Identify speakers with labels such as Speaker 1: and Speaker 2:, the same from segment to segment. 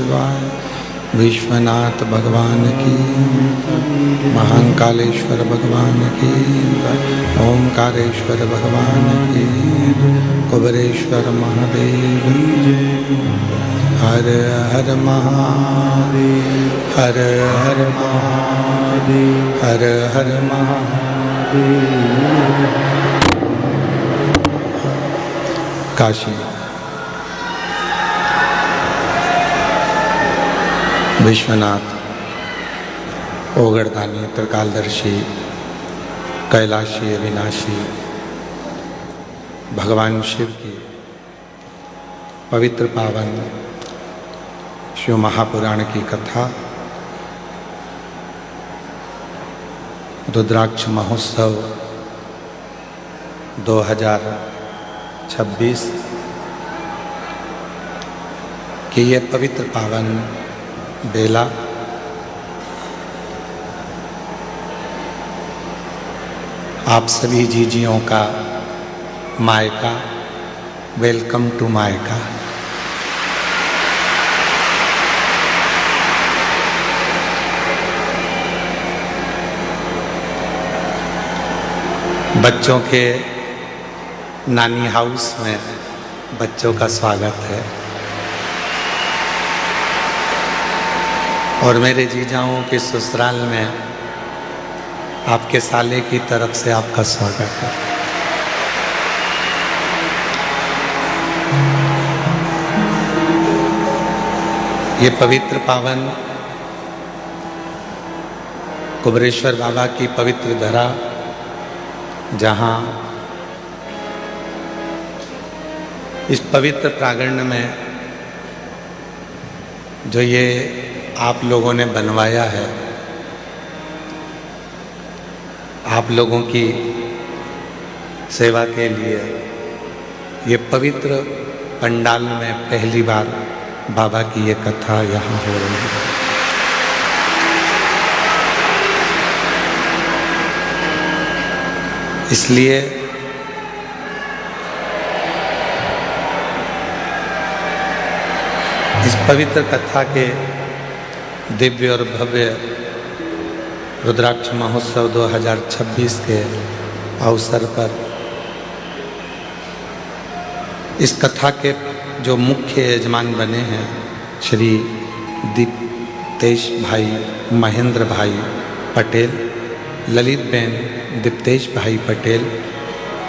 Speaker 1: शिवाय। विश्वनाथ भगवान की, महाकालेश्वर भगवान की, ओमकारेश्वर भगवान की, कुबेरेश्वर महादेव। हर हर महादेव, हर हर महादेव, हर हर महादेव। काशी विश्वनाथ ओगड़दानी त्रिकालदर्शी कैलाशी अविनाशी भगवान शिव की पवित्र पावन शिव महापुराण की कथा रुद्राक्ष महोत्सव 2026 की ये पवित्र पावन बेला आप सभी जीजियों का मायका, वेलकम टू मायका। बच्चों के नानी हाउस में बच्चों का स्वागत है और मेरे जीजाओं के ससुराल में आपके साले की तरफ से आपका स्वागत है। ये पवित्र पावन कुबेरेश्वर बाबा की पवित्र धरा, जहाँ इस पवित्र प्रांगण में जो ये आप लोगों ने बनवाया है, आप लोगों की सेवा के लिए ये पवित्र पंडाल में पहली बार बाबा की ये कथा यहाँ हो रही है। इसलिए इस पवित्र कथा के दिव्य और भव्य रुद्राक्ष महोत्सव 2026 के अवसर पर इस कथा के जो मुख्य यजमान बने हैं श्री दीप्तेश भाई महेंद्र भाई पटेल, ललित बेन दीप्तेश भाई पटेल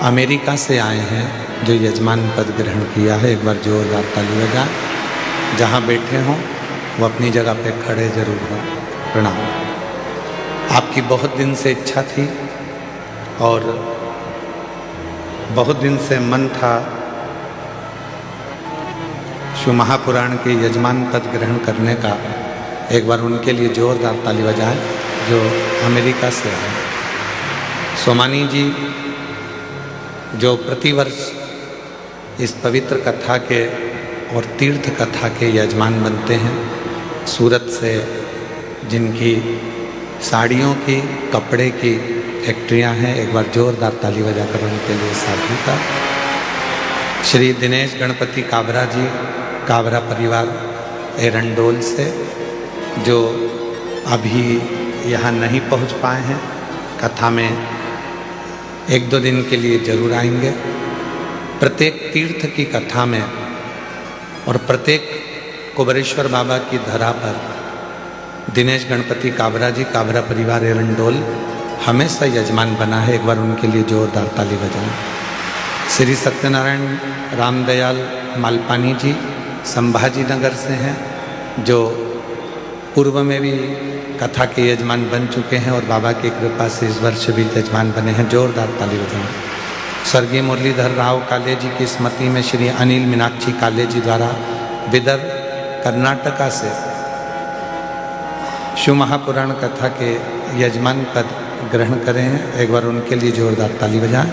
Speaker 1: अमेरिका से आए हैं, जो यजमान पद ग्रहण किया है। एक बार जोरदार ताली बजाएं। जहाँ बैठे हों वो अपनी जगह पे खड़े जरूर हों। प्रणाम। आपकी बहुत दिन से इच्छा थी और बहुत दिन से मन था शिव महापुराण के यजमान पद ग्रहण करने का। एक बार उनके लिए जोरदार ताली बजाएं जो अमेरिका से आए। सोमानी जी जो प्रतिवर्ष इस पवित्र कथा के और तीर्थ कथा के यजमान बनते हैं, सूरत से जिनकी साड़ियों की, कपड़े की फैक्ट्रियां हैं, एक बार जोरदार ताली बजाकर उनके लिए साथी का। श्री दिनेश गणपति काबरा जी, काबरा परिवार एरंडोल से, जो अभी यहाँ नहीं पहुँच पाए हैं, कथा में 1-2 दिन के लिए जरूर आएंगे। प्रत्येक तीर्थ की कथा में और प्रत्येक कुबेरेश्वर बाबा की धरा पर दिनेश गणपति काबरा जी, काबरा परिवार एरंडोल हमेशा यजमान बना है। एक बार उनके लिए जोरदार ताली बजाएं। श्री सत्यनारायण रामदयाल मालपानी जी संभाजी नगर से हैं, जो पूर्व में भी कथा के यजमान बन चुके हैं और बाबा की कृपा से इस वर्ष भी यजमान बने हैं। जोरदार ताली बजाएं। स्वर्गीय मुरलीधर राव काले जी की स्मृति में श्री अनिल मीनाक्षी काले जी द्वारा विदर्भ कर्नाटका से शिव महापुराण कथा के यजमान पद ग्रहण करें हैं। एक बार उनके लिए जोरदार ताली बजाएं।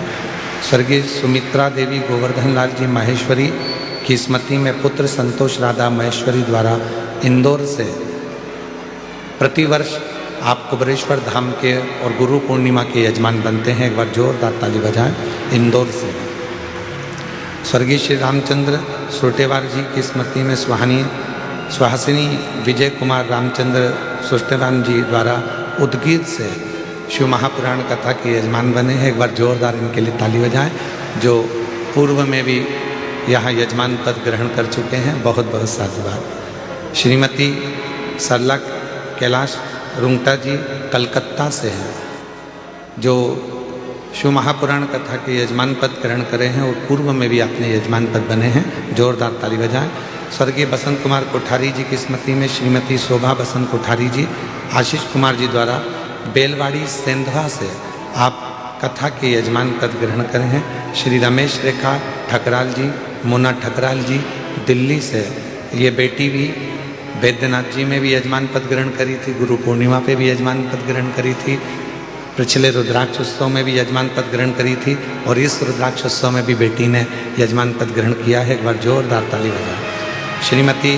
Speaker 1: स्वर्गीय सुमित्रा देवी गोवर्धन लाल जी माहेश्वरी की स्मृति में पुत्र संतोष राधा महेश्वरी द्वारा इंदौर से प्रतिवर्ष आप कुबेरेश्वर धाम के और गुरु पूर्णिमा के यजमान बनते हैं। एक बार जोरदार ताली बजाएं। इंदौर से स्वर्गीय श्री रामचंद्र सोटेवार जी की स्मृति में सुहानी सुहासिनी विजय कुमार रामचंद्र सुष्टराम जी द्वारा उदगीर से शिव महापुराण कथा के यजमान बने हैं। एक बार जोरदार इनके लिए ताली बजाएं, जो पूर्व में भी यहाँ यजमान पद ग्रहण कर चुके हैं। बहुत बहुत साधुवाद। श्रीमती सरला कैलाश रुंगटा जी कलकत्ता से हैं, जो शिव महापुराण कथा के यजमान पद ग्रहण करे हैं और पूर्व में भी अपने यजमान पद बने हैं। जोरदार ताली बजाएं। स्वर्गीय बसंत कुमार कोठारी जी की स्मृति में श्रीमती शोभा बसंत कोठारी जी आशीष कुमार जी द्वारा बेलवाड़ी सेंधवा से आप कथा के यजमान पद ग्रहण करे हैं। श्री रमेश रेखा ठकराल जी, मोना ठकराल जी दिल्ली से, ये बेटी भी बैद्यनाथ जी में भी यजमान पद ग्रहण करी थी, गुरु पूर्णिमा पे भी यजमान पद ग्रहण करी थी, पिछले रुद्राक्ष उत्सव में भी यजमान पद ग्रहण करी थी और इस रुद्राक्ष उत्सव में भी बेटी ने यजमान पद ग्रहण किया है। एक बार जोरदार ताली बजाएं। श्रीमती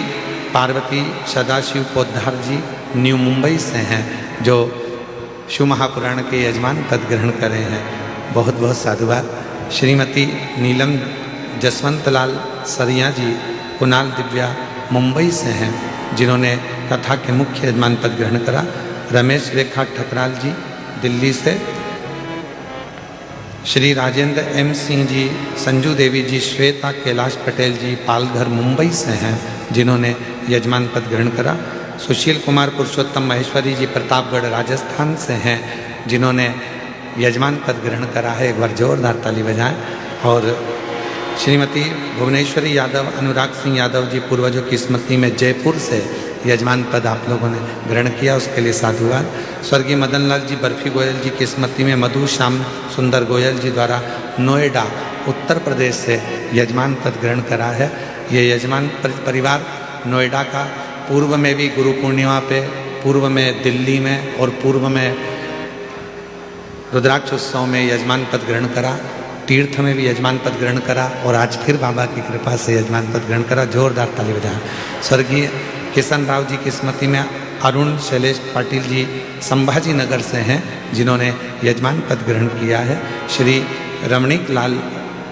Speaker 1: पार्वती सदाशिव पोद्दार जी न्यू मुंबई से हैं, जो शिव महापुराण के यजमान पद ग्रहण करे हैं। बहुत बहुत साधुवाद। श्रीमती नीलम जसवंतलाल सरिया जी कुणाल दिव्या मुंबई से हैं, जिन्होंने कथा के मुख्य यजमान पद ग्रहण करा। रमेश रेखा ठकराल जी दिल्ली से, श्री राजेंद्र एम सिंह जी, संजू देवी जी, श्वेता कैलाश पटेल जी पालघर मुंबई से हैं, जिन्होंने यजमान पद ग्रहण करा। सुशील कुमार पुरुषोत्तम महेश्वरी जी प्रतापगढ़ राजस्थान से हैं, जिन्होंने यजमान पद ग्रहण करा है। एक बार जोरदार ताली बजाएं। और श्रीमती भुवनेश्वरी यादव, अनुराग सिंह यादव जी पूर्वजों की स्मृति में जयपुर से यजमान पद आप लोगों ने ग्रहण किया, उसके लिए साधुवाद। स्वर्गीय मदन लाल जी बर्फी गोयल जी की स्मृति में मधु श्याम सुंदर गोयल जी द्वारा नोएडा उत्तर प्रदेश से यजमान पद ग्रहण करा है। ये यजमान परिवार नोएडा का पूर्व में भी गुरु पूर्णिमा पे, पूर्व में दिल्ली में और पूर्व में रुद्राक्ष उत्सव में यजमान पद ग्रहण करा, तीर्थ में भी यजमान पद ग्रहण करा और आज फिर बाबा की कृपा से यजमान पद ग्रहण करा। जोरदार ताली बजाएं। स्वर्गीय किशन राव जी की स्मृति में अरुण शैलेश पाटिल जी संभाजी नगर से हैं, जिन्होंने यजमान पद ग्रहण किया है। श्री रमणीक लाल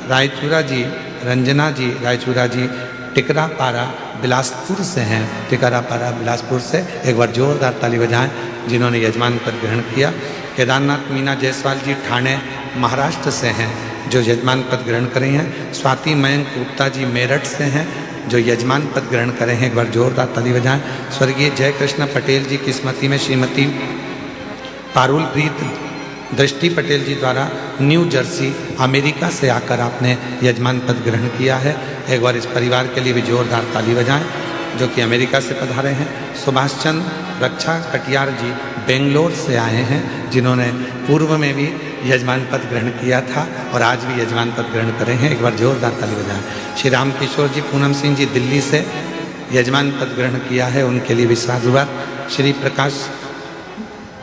Speaker 1: रायचूरा जी, रंजना जी रायचूरा जी टिकरापारा बिलासपुर से हैं, टिकरापारा बिलासपुर से। एक बार जोरदार ताली बजाएं, जिन्होंने यजमान पद ग्रहण किया। केदारनाथ मीना जायसवाल जी ठाणे महाराष्ट्र से हैं, जो यजमान पद ग्रहण करे हैं। स्वाति मयंक गुप्ता जी मेरठ से हैं, जो यजमान पद ग्रहण करें हैं। एक बार जोरदार ताली बजाएं। स्वर्गीय जयकृष्ण पटेल जी की स्मृति में श्रीमती पारुल प्रीत दृष्टि पटेल जी द्वारा न्यू जर्सी अमेरिका से आकर आपने यजमान पद ग्रहण किया है। एक बार इस परिवार के लिए भी जोरदार ताली बजाएं, जो कि अमेरिका से पधारे हैं। सुभाष चंद्र रक्षा कटियार जी बेंगलोर से आए हैं, जिन्होंने पूर्व में भी यजमान पद ग्रहण किया था और आज भी यजमान पद ग्रहण करें हैं। एक बार जोरदार ताली बजाएं। श्री राम किशोर जी पूनम सिंह जी दिल्ली से यजमान पद ग्रहण किया है, उनके लिए भी साधुवाद। श्री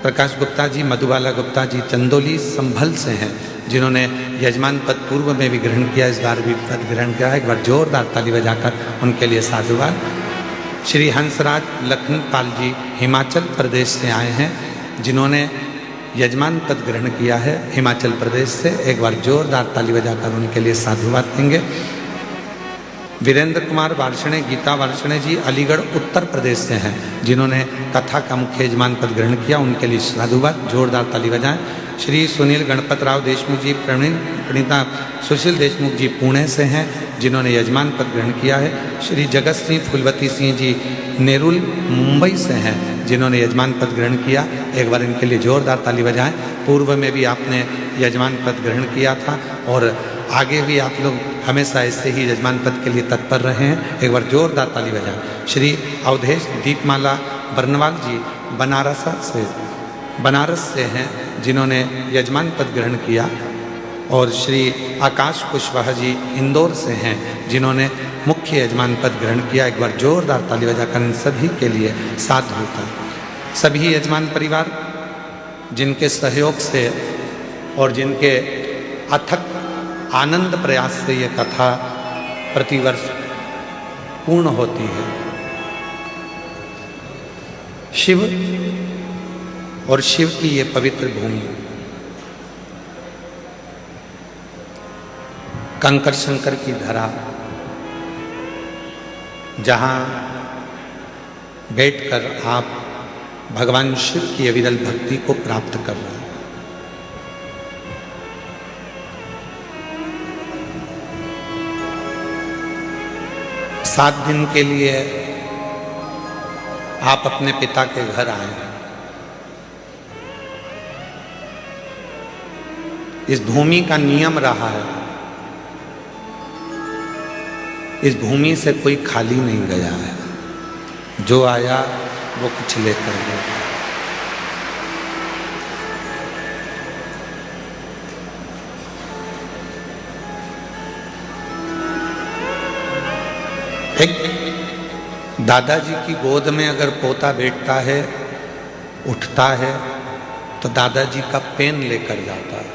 Speaker 1: प्रकाश गुप्ता जी, मधुबाला गुप्ता जी चंदोली संभल से हैं, जिन्होंने यजमान पद पूर्व में भी ग्रहण किया, इस बार भी पद ग्रहण किया है। एक बार जोरदार ताली बजाकर उनके लिए साधुवाद। श्री हंसराज लखनपाल जी हिमाचल प्रदेश से आए हैं, जिन्होंने यजमान पद ग्रहण किया है हिमाचल प्रदेश से। एक बार जोरदार ताली बजाकर उनके लिए साधुवाद देंगे। वीरेंद्र कुमार वार्षणे, गीता वार्षणे जी अलीगढ़ उत्तर प्रदेश से हैं, जिन्होंने कथा का मुख्य यजमान पद ग्रहण किया, उनके लिए साधुवाद। जोरदार ताली बजाएं। श्री सुनील गणपत राव देशमुख जी प्रणीता सुशील देशमुख जी पुणे से हैं, जिन्होंने यजमान पद ग्रहण किया है। श्री जगत सिंह फुलवती सिंह जी नेरुल मुंबई से हैं, जिन्होंने यजमान पद ग्रहण किया। एक बार इनके लिए जोरदार ताली बजाएं। पूर्व में भी आपने यजमान पद ग्रहण किया था और आगे भी आप लोग हमेशा ऐसे ही यजमान पद के लिए तत्पर रहे हैं। एक बार जोरदार ताली बजाएं। श्री अवधेश दीपमाला बर्नवाल जी बनारस से हैं, जिन्होंने यजमान पद ग्रहण किया। और श्री आकाश कुशवाहा जी इंदौर से हैं, जिन्होंने मुख्य यजमान पद ग्रहण किया। एक बार जोरदार ताली बजाकर इन सभी के लिए साथ होता है। सभी यजमान परिवार जिनके सहयोग से और जिनके अथक आनंद प्रयास से ये कथा प्रतिवर्ष पूर्ण होती है। शिव और शिव की ये पवित्र भूमि, कंकर शंकर की धरा, जहाँ बैठकर आप भगवान शिव की अविरल भक्ति को प्राप्त कर रहे हैं। 7 दिन के लिए आप अपने पिता के घर आए। इस भूमि का नियम रहा है, इस भूमि से कोई खाली नहीं गया है, जो आया वो कुछ लेकर गया। एक दादाजी की गोद में अगर पोता बैठता है, उठता है, तो दादाजी का पेन लेकर जाता है।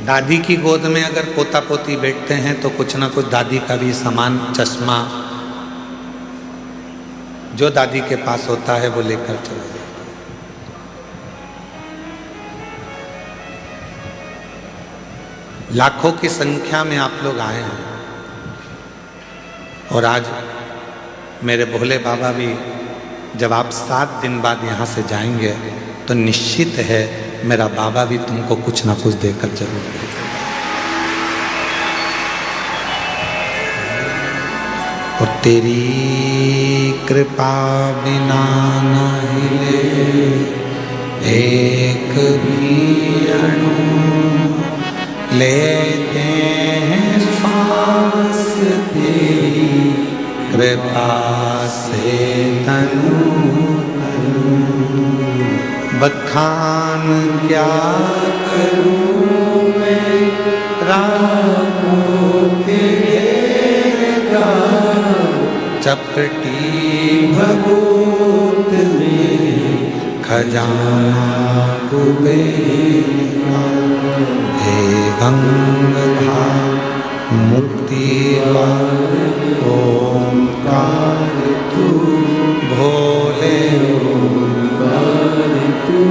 Speaker 1: दादी की गोद में अगर पोता पोती बैठते हैं तो कुछ ना कुछ दादी का भी सामान, चश्मा जो दादी के पास होता है वो लेकर चला जाता है। लाखों की संख्या में आप लोग आए हैं और आज मेरे भोले बाबा भी जब आप 7 दिन बाद यहाँ से जाएंगे तो निश्चित है मेरा बाबा भी तुमको कुछ ना कुछ देकर जरूर भेजेगा। और तेरी कृपा बिना न हिले एक भी अणु, लेते हैं श्वास तेरी कृपा से तनु तनु। बखान क्या करूं मैं रागों के घेरा, चपटी भभूत में खजाना कुबेरा। हे गंगाधार मुक्ति ओंकार तू, भोले ओंकार तू,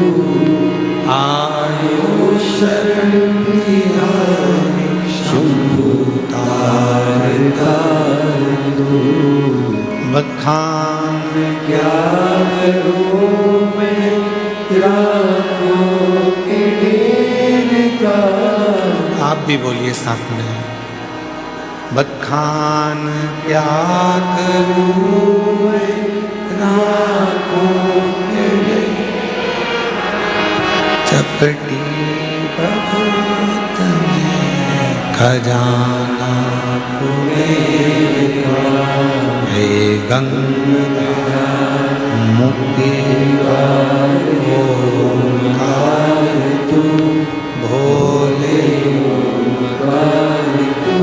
Speaker 1: आयो शरण तिहारी शंभु तारकार तू। बखान क्या करूं मैं रागों के ढेर का। आप भी बोलिए साथ में। बखान क्या करूं मैं रागों के ढेर, चपटी भभूत में खजाना कुबेरा। हे गंगाधार मुक्ति ओंकार तू, भोले ओंकार तू,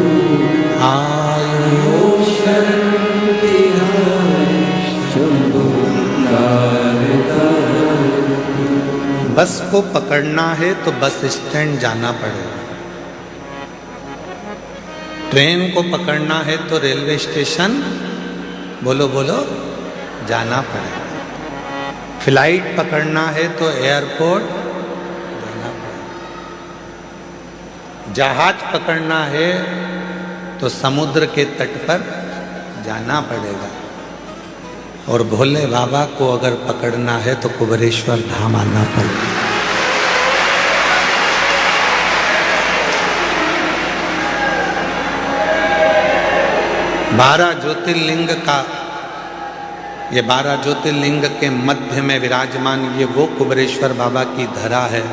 Speaker 1: आयो शरण तिहारी शंभु तारकार तू। बस को पकड़ना है तो बस स्टैंड जाना पड़ेगा, ट्रेन को पकड़ना है तो रेलवे स्टेशन बोलो बोलो जाना पड़ेगा, फ्लाइट पकड़ना है तो एयरपोर्ट जाना पड़ेगा, जहाज पकड़ना है तो समुद्र के तट पर जाना पड़ेगा, और भोले बाबा को अगर पकड़ना है तो कुबेरेश्वर धाम आना पड़ेगा। बारह ज्योतिर्लिंग का, ये 12 ज्योतिर्लिंग के मध्य में विराजमान ये वो कुबेरेश्वर बाबा की धरा है,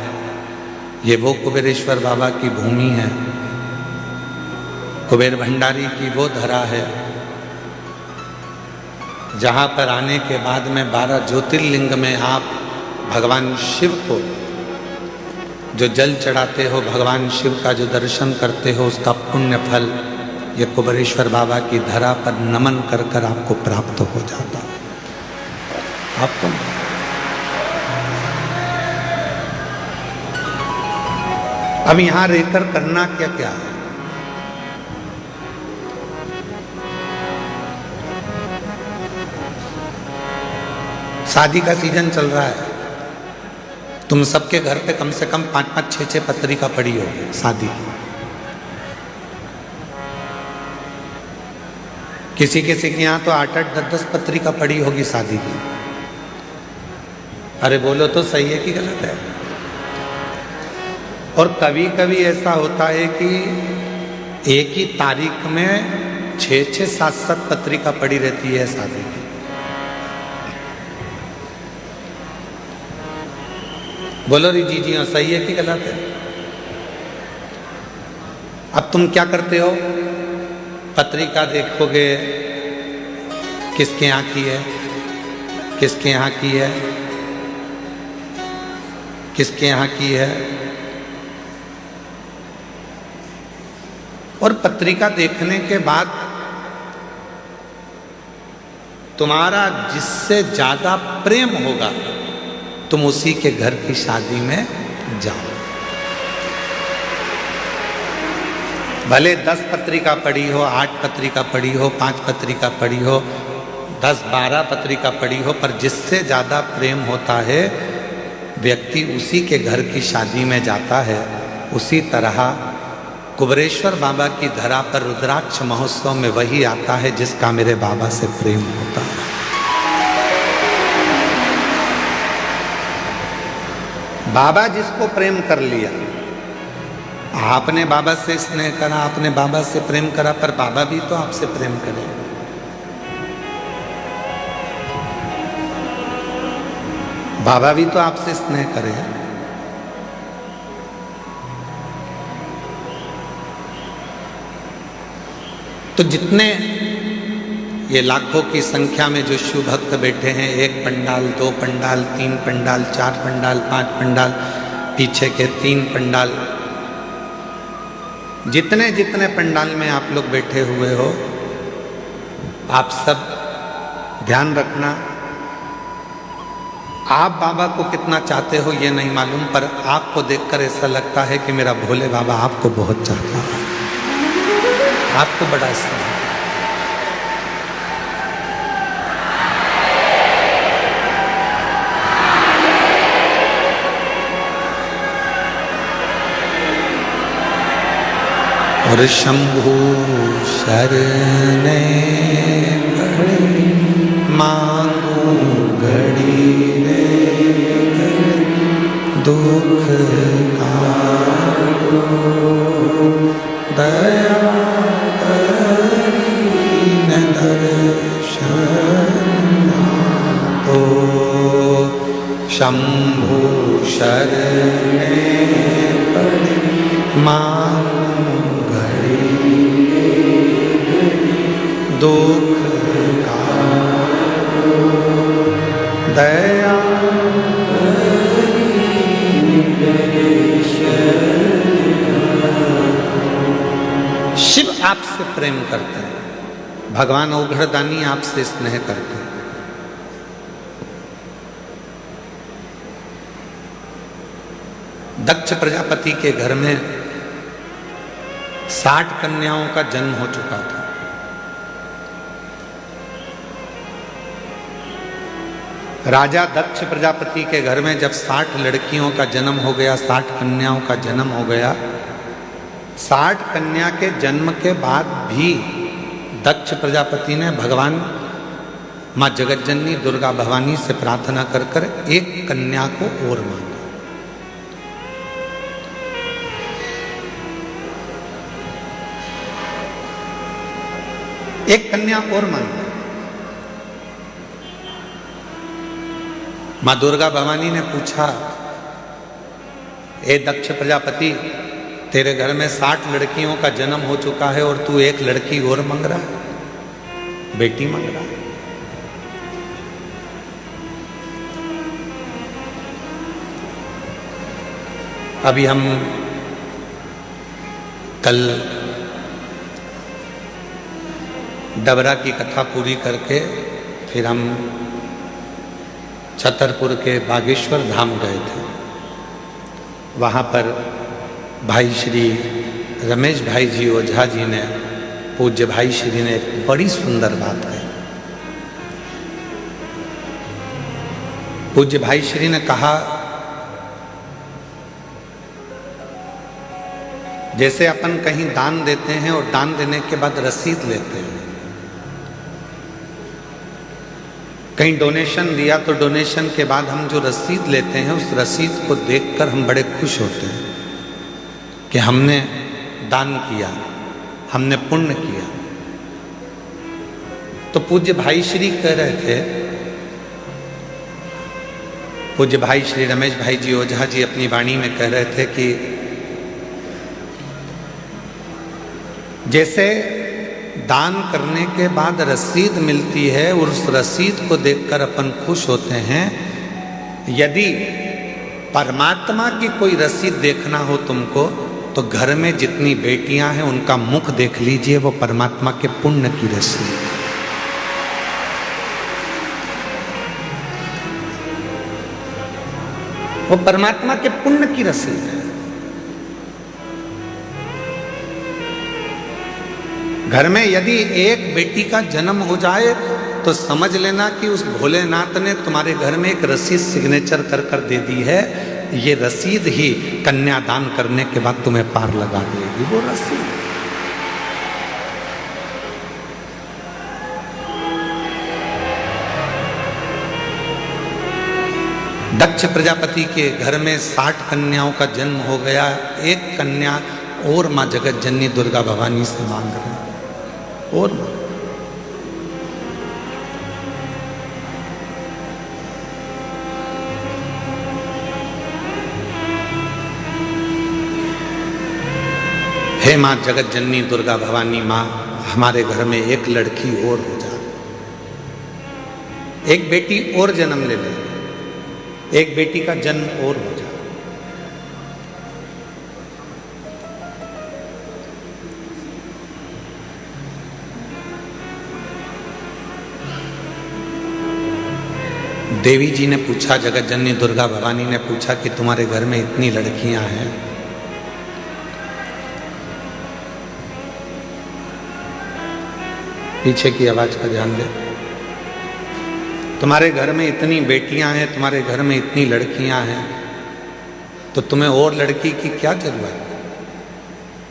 Speaker 1: ये वो कुबेरेश्वर बाबा की भूमि है, कुबेर भंडारी की वो धरा है जहाँ पर आने के बाद में 12 ज्योतिर्लिंग में आप भगवान शिव को जो जल चढ़ाते हो, भगवान शिव का जो दर्शन करते हो, उसका पुण्य फल ये कुबेरेश्वर बाबा की धरा पर नमन कर कर आपको प्राप्त हो जाता है। आपको अब यहां रहकर करना क्या क्या है? शादी का सीजन चल रहा है, तुम सबके घर पे कम से कम 5-5, 6-6 पत्रिका पड़ी होगी शादी। किसी किसी के यहाँ तो 8-8, 10-10 पत्रिका पड़ी होगी शादी की। अरे बोलो तो सही है कि गलत है? और कभी कभी ऐसा होता है कि एक ही तारीख में 6-6, 7-7 पत्रिका पड़ी रहती है शादी की। बोलो री जी हाँ, सही है कि गलत है? अब तुम क्या करते हो? पत्रिका देखोगे, किसके यहाँ की है, किसके यहाँ की है, किसके यहाँ की है, और पत्रिका देखने के बाद तुम्हारा जिससे ज्यादा प्रेम होगा तुम उसी के घर की शादी में जाओ। भले 10 पत्रिका पड़ी हो, 8 पत्रिका पड़ी हो, 5 पत्रिका पड़ी हो, 10-12 पत्रिका पड़ी हो, पर जिससे ज्यादा प्रेम होता है व्यक्ति उसी के घर की शादी में जाता है। उसी तरह कुबरेश्वर बाबा की धरा पर रुद्राक्ष महोत्सव में वही आता है जिसका मेरे बाबा से प्रेम होता है। बाबा जिसको प्रेम कर लिया, आपने बाबा से स्नेह करा, आपने बाबा से प्रेम करा, पर बाबा भी तो आपसे प्रेम करे। बाबा भी तो आपसे स्नेह करे। तो जितने ये लाखों की संख्या में जो शिव भक्त बैठे हैं, 1 पंडाल, 2 पंडाल, 3 पंडाल, 4 पंडाल, 5 पंडाल, पीछे के 3 पंडाल, जितने जितने पंडाल में आप लोग बैठे हुए हो, आप सब ध्यान रखना, आप बाबा को कितना चाहते हो ये नहीं मालूम, पर आपको देखकर ऐसा लगता है कि मेरा भोले बाबा आपको बहुत चाहता है, आपको बड़ा स्नेह। और शंभु शरणे घड़ी मांगू घड़ी रे दुख काटो दया करीन दर्शन तो शंभु शरणे घड़ी मांगू दुख काटो दया शिव आपसे प्रेम करते हैं, भगवान औघड़दानी आपसे स्नेह करते हैं। दक्ष प्रजापति के घर में 60 कन्याओं का जन्म हो चुका था। राजा दक्ष प्रजापति के घर में जब 60 लड़कियों का जन्म हो गया, 60 कन्याओं का जन्म हो गया, 60 कन्या के जन्म के बाद भी दक्ष प्रजापति ने भगवान माँ जगतजननी दुर्गा भवानी से प्रार्थना कर कर एक कन्या को और मांगा। एक कन्या और मांगा। माँ दुर्गा भवानी ने पूछा, ए दक्ष प्रजापति, तेरे घर में 60 लड़कियों का जन्म हो चुका है और तू एक लड़की और मांग रहा है, बेटी मांग रहा है। अभी हम कल डबरा की कथा पूरी करके फिर हम छतरपुर के बागेश्वर धाम गए थे। वहाँ पर भाई श्री रमेश भाई जी ओझा जी ने, पूज्य भाई श्री ने एक बड़ी सुंदर बात कही। पूज्य भाई श्री ने कहा जैसे अपन कहीं दान देते हैं और दान देने के बाद रसीद लेते हैं, कहीं डोनेशन दिया तो डोनेशन के बाद हम जो रसीद लेते हैं उस रसीद को देखकर हम बड़े खुश होते हैं कि हमने दान किया, हमने पुण्य किया। तो पूज्य भाई श्री कह रहे थे, पूज्य भाई श्री रमेश भाई जी ओझा जी अपनी वाणी में कह रहे थे कि जैसे दान करने के बाद रसीद मिलती है और उस रसीद को देखकर अपन खुश होते हैं, यदि परमात्मा की कोई रसीद देखना हो तुमको तो घर में जितनी बेटियां हैं उनका मुख देख लीजिए, वो परमात्मा के पुण्य की रसीद है। वो परमात्मा के पुण्य की रसीद है। घर में यदि एक बेटी का जन्म हो जाए तो समझ लेना कि उस भोलेनाथ ने तुम्हारे घर में एक रसीद सिग्नेचर कर दे दी है। ये रसीद ही कन्यादान करने के बाद तुम्हें पार लगा देगी, वो रसीद। दक्ष प्रजापति के घर में 60 कन्याओं का जन्म हो गया, एक कन्या और मां जगत जननी दुर्गा भवानी से मांग रहे हैं और हे मां जगत जननी दुर्गा भवानी मां, हमारे घर में एक लड़की और हो जाए, एक बेटी और जन्म ले ले, एक बेटी का जन्म और हो जाए। देवी जी ने पूछा, जगत जननी दुर्गा भवानी ने पूछा कि तुम्हारे घर में इतनी लड़कियां हैं, पीछे की आवाज का ध्यान दे, तुम्हारे घर में इतनी बेटियां हैं, तुम्हारे घर में इतनी लड़कियां हैं, तो तुम्हें और लड़की की क्या जरूरत?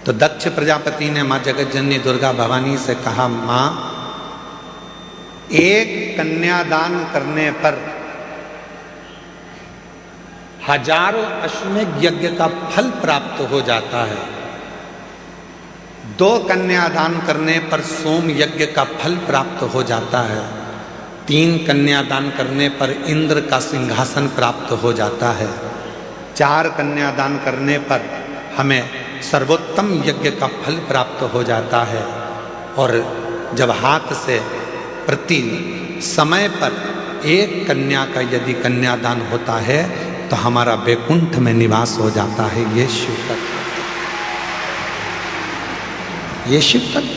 Speaker 1: तो दक्ष प्रजापति ने मां जगत जननी दुर्गा भवानी से कहा, मां, एक कन्यादान करने पर हजारों अश्वमेध यज्ञ का फल प्राप्त हो जाता है, 2 कन्यादान करने पर सोम यज्ञ का फल प्राप्त हो जाता है, 3 कन्यादान करने पर इंद्र का सिंहासन प्राप्त हो जाता है, 4 कन्यादान करने पर हमें सर्वोत्तम यज्ञ का फल प्राप्त हो जाता है। और जब हाथ से प्रति समय पर एक कन्या का यदि कन्यादान होता है तो हमारा वैकुंठ में निवास हो जाता है। ये शिव तत्व, ये शिव तत्व।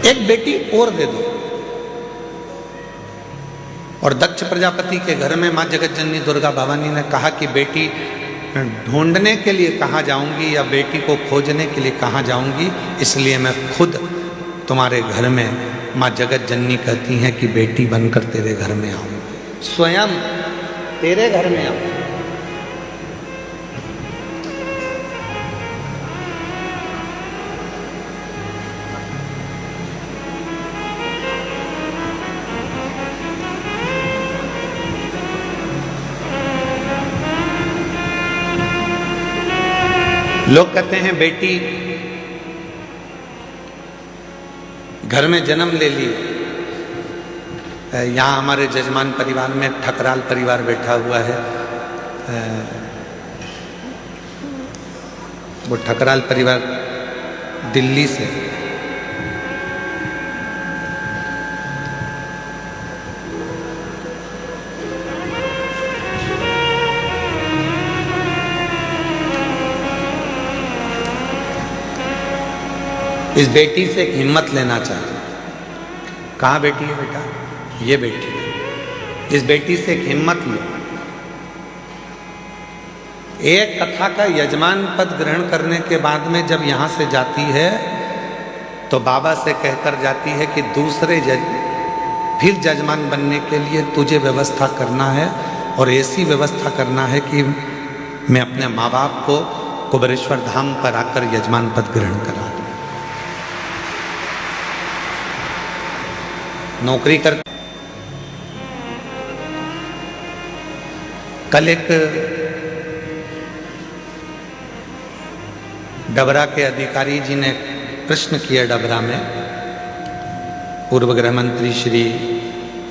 Speaker 1: एक बेटी और दे दो। और दक्ष प्रजापति के घर में मां जगत जननी दुर्गा भवानी ने कहा कि बेटी ढूंढने के लिए कहाँ जाऊंगी या बेटी को खोजने के लिए कहाँ जाऊंगी, इसलिए मैं खुद तुम्हारे घर में, मां जगत जननी कहती हैं कि बेटी बनकर तेरे घर में आऊंगी, स्वयं तेरे घर में आऊंगी। लोग कहते हैं बेटी घर में जन्म ले ली। यहाँ हमारे जजमान परिवार में ठकराल परिवार बैठा हुआ है। वो ठकराल परिवार दिल्ली से, इस बेटी से एक हिम्मत लेना चाहते। कहाँ बेटी है बेटा? ये बेटी है। इस बेटी से एक हिम्मत लो। एक कथा का यजमान पद ग्रहण करने के बाद में जब यहाँ से जाती है तो बाबा से कहकर जाती है कि दूसरे फिर जजमान बनने के लिए तुझे व्यवस्था करना है, और ऐसी व्यवस्था करना है कि मैं अपने माँ बाप को कुबेरेश्वर धाम पर आकर यजमान पद ग्रहण करा दूं। नौकरी कर कल एक डबरा के अधिकारी जी ने प्रश्न किया डबरा में, पूर्व गृह मंत्री श्री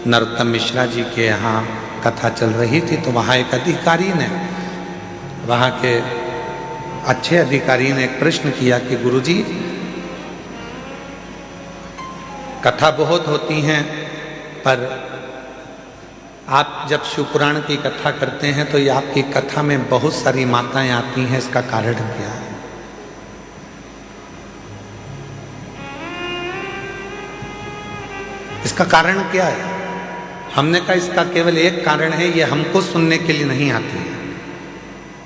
Speaker 1: नरोत्तम मिश्रा जी के यहाँ कथा चल रही थी, तो वहाँ एक अधिकारी ने, वहाँ के अच्छे अधिकारी ने एक प्रश्न किया कि गुरुजी, कथा बहुत होती हैं, पर आप जब शिवपुराण की कथा करते हैं तो ये आपकी कथा में बहुत सारी माताएं आती हैं, इसका कारण क्या है? इसका कारण क्या है? हमने कहा इसका केवल एक कारण है, ये हमको सुनने के लिए नहीं आती है।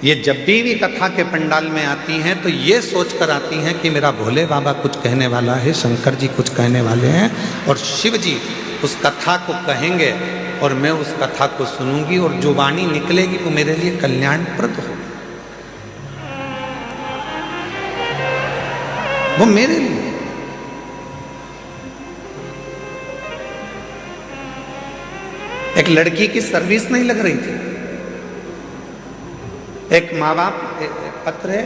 Speaker 1: ये जब भी कथा के पंडाल में आती हैं तो ये सोचकर आती हैं कि मेरा भोले बाबा कुछ कहने वाला है, शंकर जी कुछ कहने वाले हैं और शिव जी उस कथा को कहेंगे और मैं उस कथा को सुनूंगी और जो वाणी निकलेगी वो मेरे लिए कल्याणप्रद हो, वो मेरे लिए। एक लड़की की सर्विस नहीं लग रही थी, एक माँ बाप पत्र है,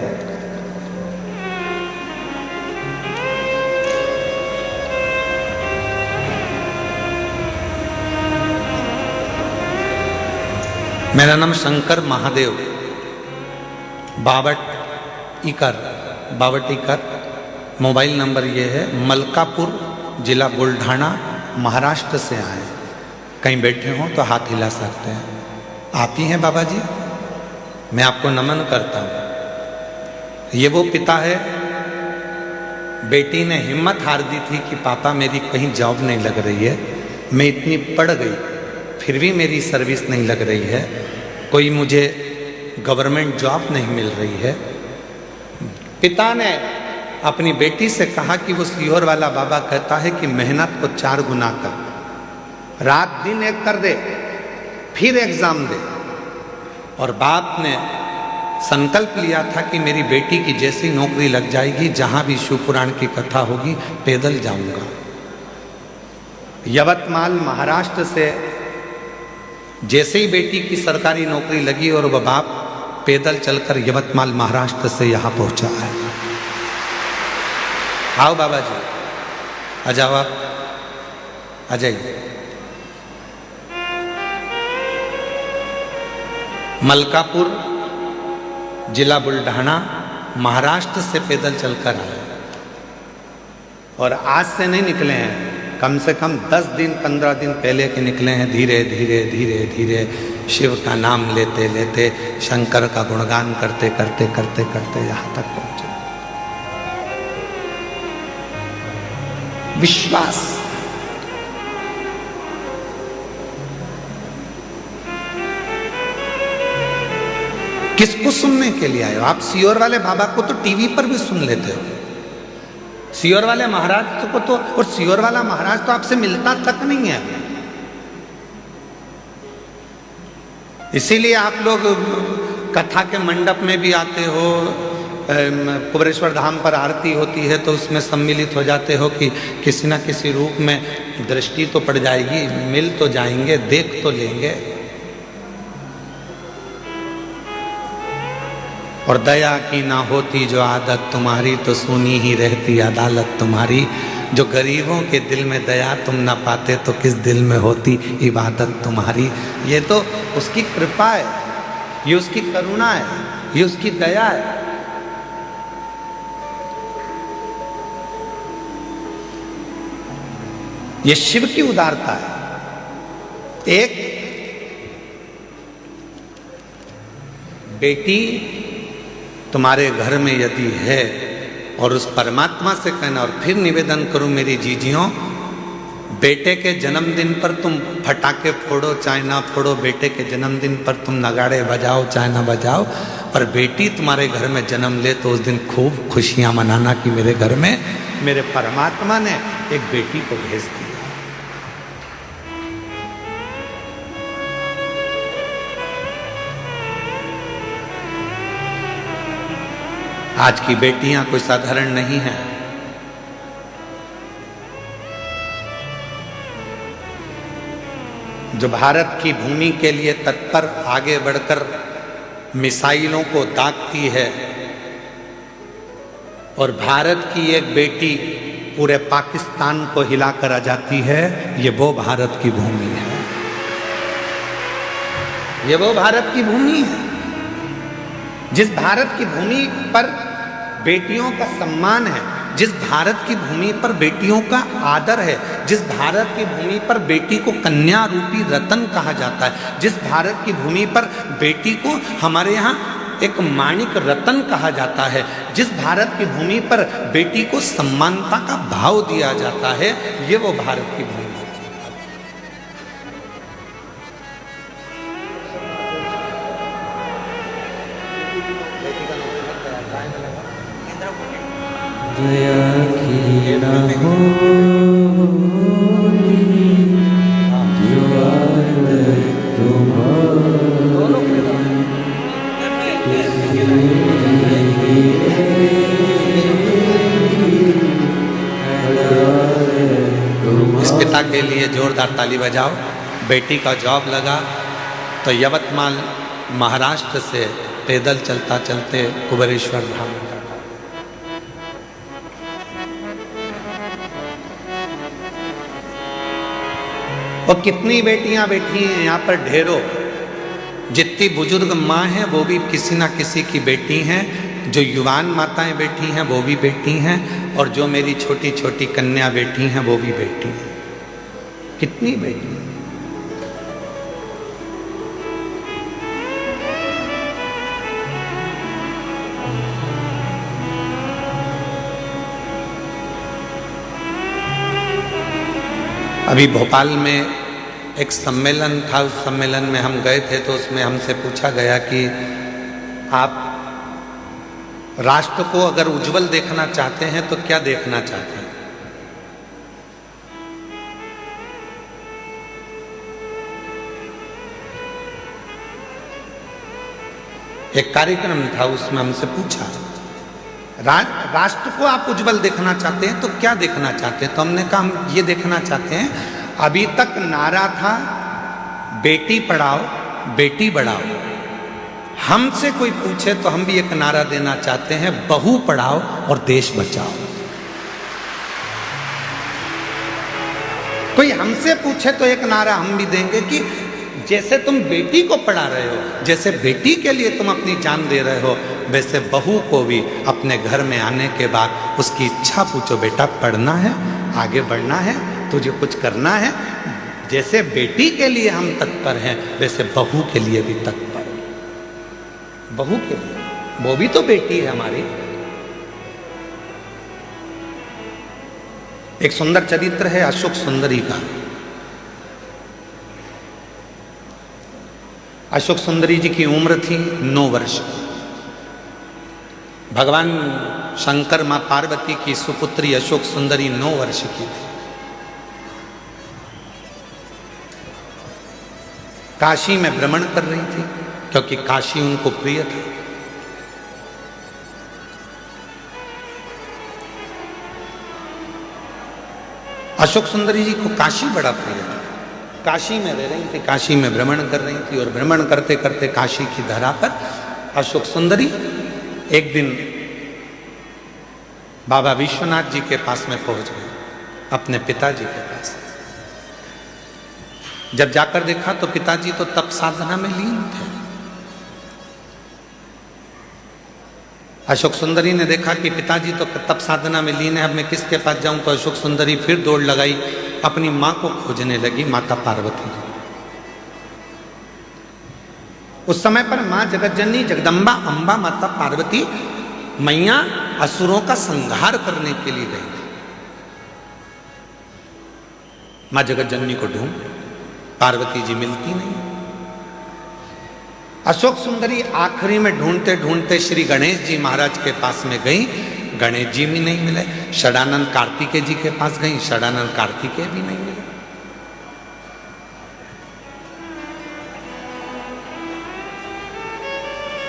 Speaker 1: मेरा नाम शंकर महादेव, बावट इकर, मोबाइल नंबर ये है, मलकापुर जिला बुल्ढाना महाराष्ट्र से आए। कहीं बैठे हों तो हाथ हिला सकते हैं। आप ही हैं बाबा जी? मैं आपको नमन करता हूँ। ये वो पिता है, बेटी ने हिम्मत हार दी थी कि पापा मेरी कहीं जॉब नहीं लग रही है, मैं इतनी पढ़ गई फिर भी मेरी सर्विस नहीं लग रही है, कोई मुझे गवर्नमेंट जॉब नहीं मिल रही है। पिता ने अपनी बेटी से कहा कि वो सीहोर वाला बाबा कहता है कि मेहनत को 4 गुना कर, रात दिन एक कर दे, फिर एग्जाम दे। और बाप ने संकल्प लिया था कि मेरी बेटी की जैसी नौकरी लग जाएगी, जहां भी शिवपुराण की कथा होगी पैदल जाऊंगा। यवतमाल महाराष्ट्र से जैसे ही बेटी की सरकारी नौकरी लगी और वह बाप पैदल चलकर यवतमाल महाराष्ट्र से यहां पहुंचा है। आओ बाबा जी, आ जाओ, आप आ जाइए। मलकापुर जिला बुल्ढाना महाराष्ट्र से पैदल चलकर आए और आज से नहीं निकले हैं, कम से कम 10 दिन 15 दिन पहले के निकले हैं। धीरे धीरे धीरे धीरे शिव का नाम लेते लेते, शंकर का गुणगान करते करते करते करते यहां तक पहुंचे। विश्वास, किसको सुनने के लिए आए हो? आप सीहोर वाले बाबा को तो टीवी पर भी सुन लेते हो, सीहोर वाले महाराज को तो, और सीहोर वाला महाराज तो आपसे मिलता तक नहीं है। इसीलिए आप लोग कथा के मंडप में भी आते हो, कुबेरेश्वर धाम पर आरती होती है तो उसमें सम्मिलित हो जाते हो कि किसी न किसी रूप में दृष्टि तो पड़ जाएगी, मिल तो जाएंगे, देख तो लेंगे। और दया की ना होती जो आदत तुम्हारी, तो सुनी ही रहती अदालत तुम्हारी। जो गरीबों के दिल में दया तुम ना पाते, तो किस दिल में होती इबादत तुम्हारी। ये तो उसकी कृपा है, ये उसकी करुणा है, ये उसकी दया है। ये शिव की उदारता है। एक बेटी तुम्हारे घर में यदि है और उस परमात्मा से कहना, और फिर निवेदन करूं मेरी जीजियों, बेटे के जन्मदिन पर तुम फटाके फोड़ो चाहे ना फोड़ो, बेटे के जन्मदिन पर तुम नगाड़े बजाओ चाहे ना बजाओ, पर बेटी तुम्हारे घर में जन्म ले तो उस दिन खूब खुशियां मनाना कि मेरे घर में मेरे परमात्मा ने एक बेटी को भेज दिया। आज की बेटियां कोई साधारण नहीं हैं। जो भारत की भूमि के लिए तत्पर आगे बढ़कर मिसाइलों को दागती है और भारत की एक बेटी पूरे पाकिस्तान को हिलाकर आ जाती है, ये वो भारत की भूमि है। ये वो भारत की भूमि है जिस भारत की भूमि पर बेटियों का सम्मान है, जिस भारत की भूमि पर बेटियों का आदर है, जिस भारत की भूमि पर बेटी को कन्या रूपी रतन कहा जाता है, जिस भारत की भूमि पर बेटी को हमारे यहाँ एक माणिक रतन कहा जाता है, जिस भारत की भूमि पर बेटी को सम्मानता का भाव दिया जाता है, ये वो भारत की भूमि है।
Speaker 2: दया की न होती जो आदत
Speaker 1: इस पिता के लिए जोरदार ताली बजाओ। बेटी का जॉब लगा तो यवतमाल महाराष्ट्र से पैदल चलता चलते कुबेरेश्वर धाम। और कितनी बेटियां बैठी हैं यहाँ पर, ढेरों। जितनी बुजुर्ग माँ हैं वो भी किसी ना किसी की बेटी हैं, जो युवान माताएं बैठी हैं वो भी बेटी हैं, और जो मेरी छोटी छोटी कन्या बैठी हैं वो भी बेटी हैं। कितनी बेटी हैं? अभी भोपाल में एक सम्मेलन था, उस सम्मेलन में हम गए थे तो उसमें हमसे पूछा गया कि आप राष्ट्र को अगर उज्जवल देखना चाहते हैं तो क्या देखना चाहते हैं? एक कार्यक्रम था, उसमें हमसे पूछा राष्ट्र को आप उज्जवल देखना चाहते हैं तो क्या देखना चाहते हैं? तो हमने कहा हम ये देखना चाहते हैं, अभी तक नारा था बेटी पढ़ाओ बेटी बढ़ाओ, हमसे कोई पूछे तो हम भी एक नारा देना चाहते हैं, बहू पढ़ाओ और देश बचाओ। कोई हमसे पूछे तो एक नारा हम भी देंगे कि जैसे तुम बेटी को पढ़ा रहे हो, जैसे बेटी के लिए तुम अपनी जान दे रहे हो, वैसे बहू को भी अपने घर में आने के बाद उसकी इच्छा पूछो, बेटा पढ़ना है, आगे बढ़ना है, तुझे कुछ करना है। जैसे बेटी के लिए हम तत्पर हैं वैसे बहू के लिए भी तत्पर। बहू के लिए, वो भी तो बेटी है हमारी। एक सुंदर चरित्र है अशोक सुंदरी का। अशोक सुंदरी जी की उम्र थी 9 वर्ष। भगवान शंकर मां पार्वती की सुपुत्री अशोक सुंदरी 9 वर्ष की थी। काशी में भ्रमण कर रही थी क्योंकि काशी उनको प्रिय था। अशोक सुंदरी जी को काशी बड़ा प्रिय था। काशी में रह रही थी, काशी में भ्रमण कर रही थी, और भ्रमण करते करते काशी की धरा पर अशोक सुंदरी एक दिन बाबा विश्वनाथ जी के पास में पहुंच गई, अपने पिताजी के पास। जब जाकर देखा तो पिताजी तो तप साधना में लीन थे। अशोक सुंदरी ने देखा कि पिताजी तो तप साधना में लीन है, अब मैं किसके पास जाऊं? तो अशोक सुंदरी फिर दौड़ लगाई, अपनी मां को खोजने लगी, माता पार्वती जी। उस समय पर मां जगतजननी जगदम्बा अंबा माता पार्वती मैया असुरों का संहार करने के लिए गई थी। मां जगतजननी को ढूंढ, पार्वती जी मिलती नहीं। अशोक सुंदरी आखिरी में ढूंढते ढूंढते श्री गणेश जी महाराज के पास में गई, गणेश जी भी नहीं मिले। षडानंद कार्तिकेय जी के पास गई, षडानंद कार्तिकेय भी नहीं मिले।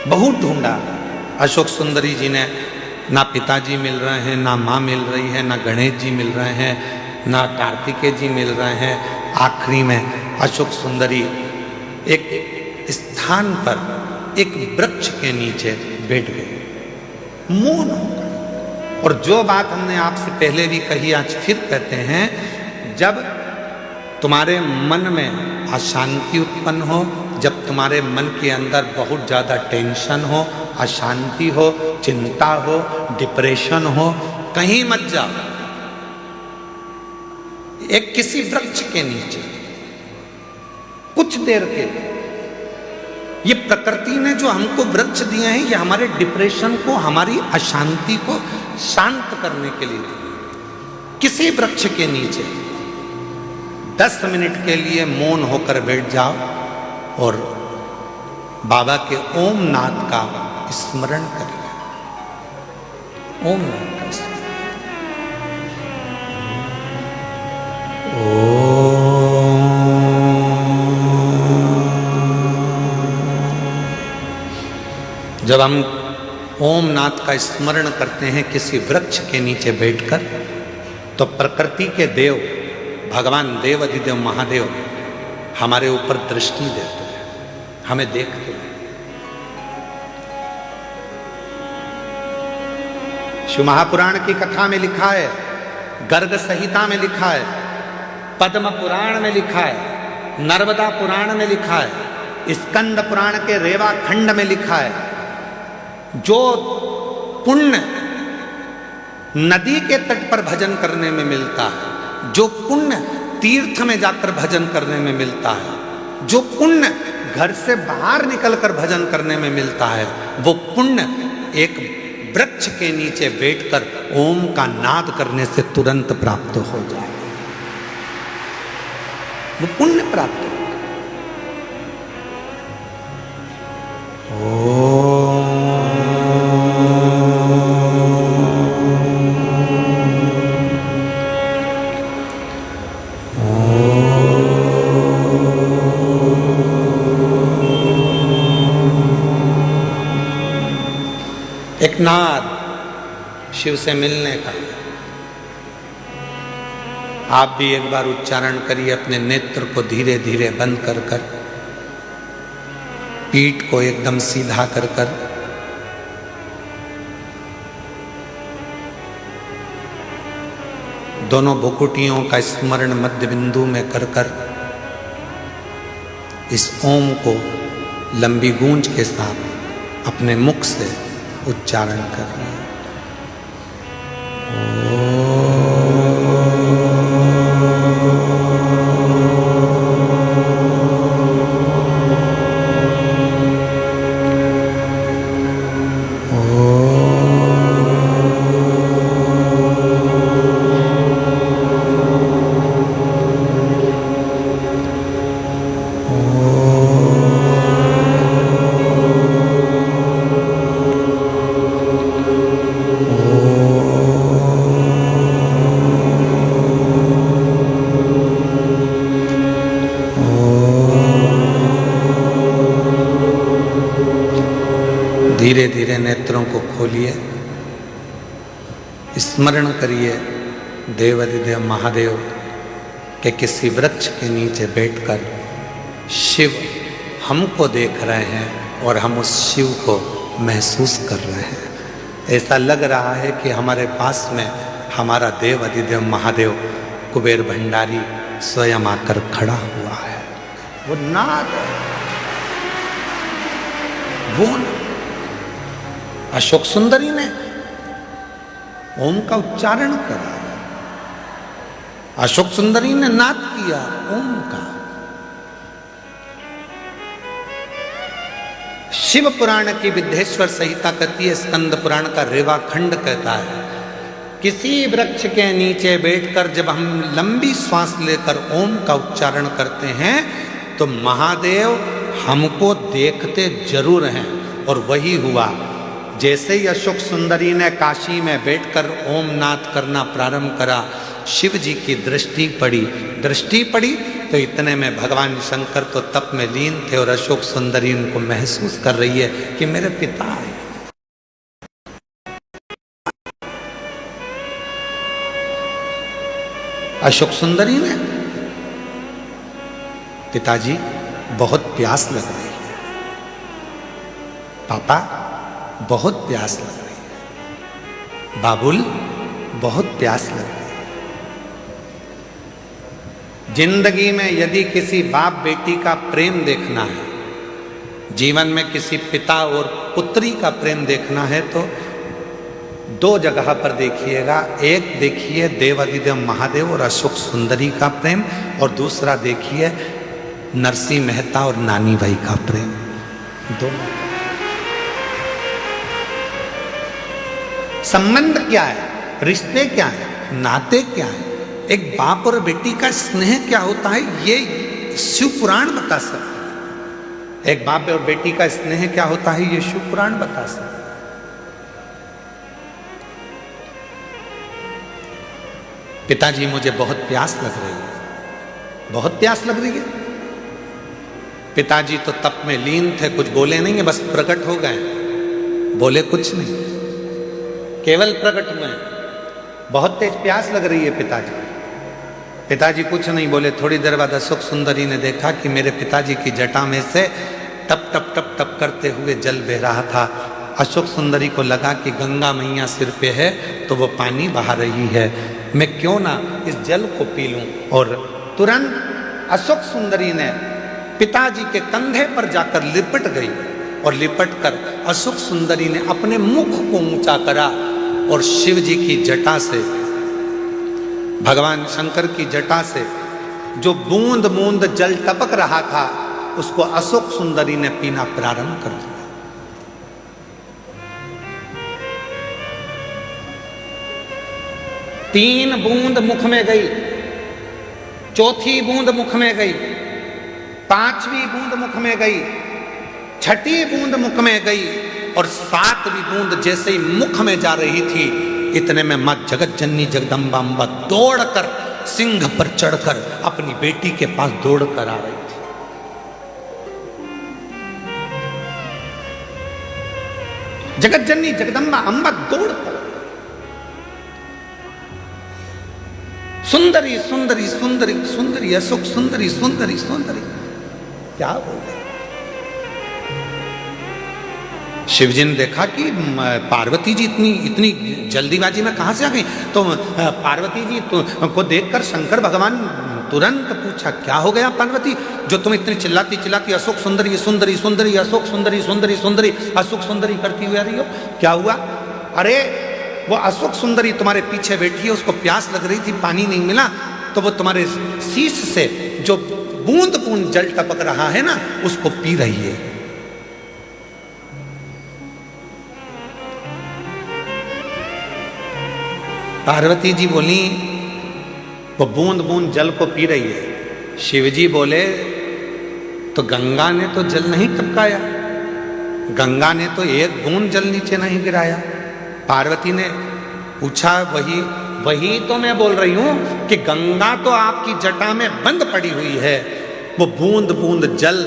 Speaker 1: बहुत ढूंढा। अशोक सुंदरी जी ने ना पिताजी मिल रहे हैं, ना माँ मिल रही है, ना गणेश जी मिल रहे हैं, ना कार्तिकेय जी मिल रहे हैं। आखिरी में अशोक सुंदरी एक स्थान पर एक वृक्ष के नीचे बैठ गए, मौन होकर। और जो बात हमने आपसे पहले भी कही, आज फिर कहते हैं, जब तुम्हारे मन में अशांति उत्पन्न हो, जब तुम्हारे मन के अंदर बहुत ज़्यादा टेंशन हो, अशांति हो, चिंता हो, डिप्रेशन हो, कहीं मत जाओ, एक किसी वृक्ष के नीचे कुछ देर के लिए। ये प्रकृति ने जो हमको वृक्ष दिए हैं, ये हमारे डिप्रेशन को, हमारी अशांति को शांत करने के लिए दिए। किसी वृक्ष के नीचे 10 मिनट के लिए मौन होकर बैठ जाओ और बाबा के ओम नाद का स्मरण करिए। ओम नाद का स्मरण। जब हम ओम नाद का स्मरण करते हैं किसी वृक्ष के नीचे बैठकर, तो प्रकृति के देव भगवान देव अधिदेव महादेव हमारे ऊपर दृष्टि देते हैं, हमें देखते हैं। शिव महापुराण की कथा में लिखा है, गर्ग संहिता में लिखा है, पद्म पुराण में लिखा है, नर्मदा पुराण में लिखा है, स्कंद पुराण के रेवा खंड में लिखा है, जो पुण्य नदी के तट पर भजन करने में मिलता है, जो पुण्य तीर्थ में जाकर भजन करने में मिलता है, जो पुण्य घर से बाहर निकलकर भजन करने में मिलता है, वो पुण्य एक वृक्ष के नीचे बैठकर ओम का नाद करने से तुरंत प्राप्त हो जाए। वो पुण्य प्राप्त हो। एक नाद शिव से मिलने का। आप भी एक बार उच्चारण करिए, अपने नेत्र को धीरे धीरे बंद कर कर, पीठ को एकदम सीधा कर कर, दोनों भुकुटियों का स्मरण मध्य बिंदु में कर कर इस ओम को लंबी गूंज के साथ अपने मुख से उच्चारण करिए। धीरे धीरे नेत्रों को खोलिए, स्मरण करिए देवाधिदेव महादेव के किसी वृक्ष के नीचे बैठकर शिव हमको देख रहे हैं और हम उस शिव को महसूस कर रहे हैं। ऐसा लग रहा है कि हमारे पास में हमारा देव अधिदेव महादेव कुबेर भंडारी स्वयं आकर खड़ा हुआ है। वो नाद है, वो अशोक सुंदरी ने ओम का उच्चारण करा, अशोक सुंदरी ने नाद किया ओम का। शिव पुराण की विद्येश्वर संहिता कहती है, स्कंद पुराण का रेवा खंड कहता है, किसी वृक्ष के नीचे बैठकर जब हम लंबी सांस लेकर ओम का उच्चारण करते हैं तो महादेव हमको देखते जरूर हैं। और वही हुआ, जैसे ही अशोक सुंदरी ने काशी में बैठकर ओम नाद करना प्रारंभ करा, शिव जी की दृष्टि पड़ी तो इतने में भगवान शंकर तो तप में लीन थे और अशोक सुंदरी उनको महसूस कर रही है कि मेरे पिता है। अशोक सुंदरी ने, पिताजी बहुत प्यास लग रही है, पापा बहुत प्यास लग रही है, बाबुल बहुत प्यास लग रही है। जिंदगी में यदि किसी बाप बेटी का प्रेम देखना है, जीवन में किसी पिता और पुत्री का प्रेम देखना है, तो दो जगह पर देखिएगा। एक देखिए देवाधिदेव महादेव और अशोक सुंदरी का प्रेम, और दूसरा देखिए नरसिंह मेहता और नानी भाई का प्रेम। दोनों संबंध क्या है, रिश्ते क्या है, नाते क्या है, एक बाप और बेटी का स्नेह क्या होता है, ये शिव पुराण बता सकता है। एक बाप और बेटी का स्नेह क्या होता है, ये शिव पुराण बता सकता है। पिताजी मुझे बहुत प्यास लग रही है, बहुत प्यास लग रही है। पिताजी तो तप में लीन थे, कुछ बोले नहीं है, बस प्रकट हो गए, बोले कुछ नहीं, केवल प्रकट में। बहुत तेज प्यास लग रही है पिताजी। पिताजी कुछ नहीं बोले। थोड़ी देर बाद अशोक सुंदरी ने देखा कि मेरे पिताजी की जटा में से टप टप टप टप करते हुए जल बह रहा था। अशोक सुंदरी को लगा कि गंगा मैया सिर पे है तो वो पानी बहा रही है, मैं क्यों ना इस जल को पी लूं। और तुरंत अशोक सुंदरी ने पिताजी के कंधे पर जाकर लिपट गई, और लिपट कर अशोक सुंदरी ने अपने मुख को ऊंचा करा और शिव जी की जटा से, भगवान शंकर की जटा से जो बूंद बूंद जल टपक रहा था, उसको अशोक सुंदरी ने पीना प्रारंभ कर दिया। तीन बूंद मुख में गई, चौथी बूंद मुख में गई, पांचवी बूंद मुख में गई, छठी बूंद मुख में गई, और सातवीं बूंद जैसे ही मुख में जा रही थी, इतने में मां जगत जननी जगदम्बा अम्बा दौड़कर सिंह पर चढ़कर अपनी बेटी के पास दौड़कर आ रही थी। जगत जननी जगदम्बा अम्बा दौड़कर, सुंदरी सुंदरी सुंदरी सुंदरी अशोक सुंदरी सुंदरी सुंदरी, क्या बोले। शिवजी ने देखा कि पार्वती जी इतनी जल्दीबाजी में कहां से आ गई, तो पार्वती जी को देखकर शंकर भगवान तुरंत पूछा, क्या हो गया पार्वती, जो तुम इतनी चिल्लाती चिल्लाती अशोक सुंदरी सुंदरी सुंदरी अशोक सुंदरी सुंदरी सुंदरी अशोक सुंदरी करती हुई आ रही हो, क्या हुआ। अरे वो अशोक सुंदरी तुम्हारे पीछे बैठी है, उसको प्यास लग रही थी, पानी नहीं मिला, तो वो तुम्हारे शीश से जो बूंद बूंद जल टपक रहा है ना, उसको पी रही है। पार्वती जी बोली, वो बूंद बूंद जल को पी रही है। शिवजी बोले, तो गंगा ने तो जल नहीं टपकाया, गंगा ने तो एक बूंद जल नीचे नहीं गिराया। पार्वती ने पूछा, वही तो मैं बोल रही हूं कि गंगा तो आपकी जटा में बंद पड़ी हुई है, वो बूंद बूंद जल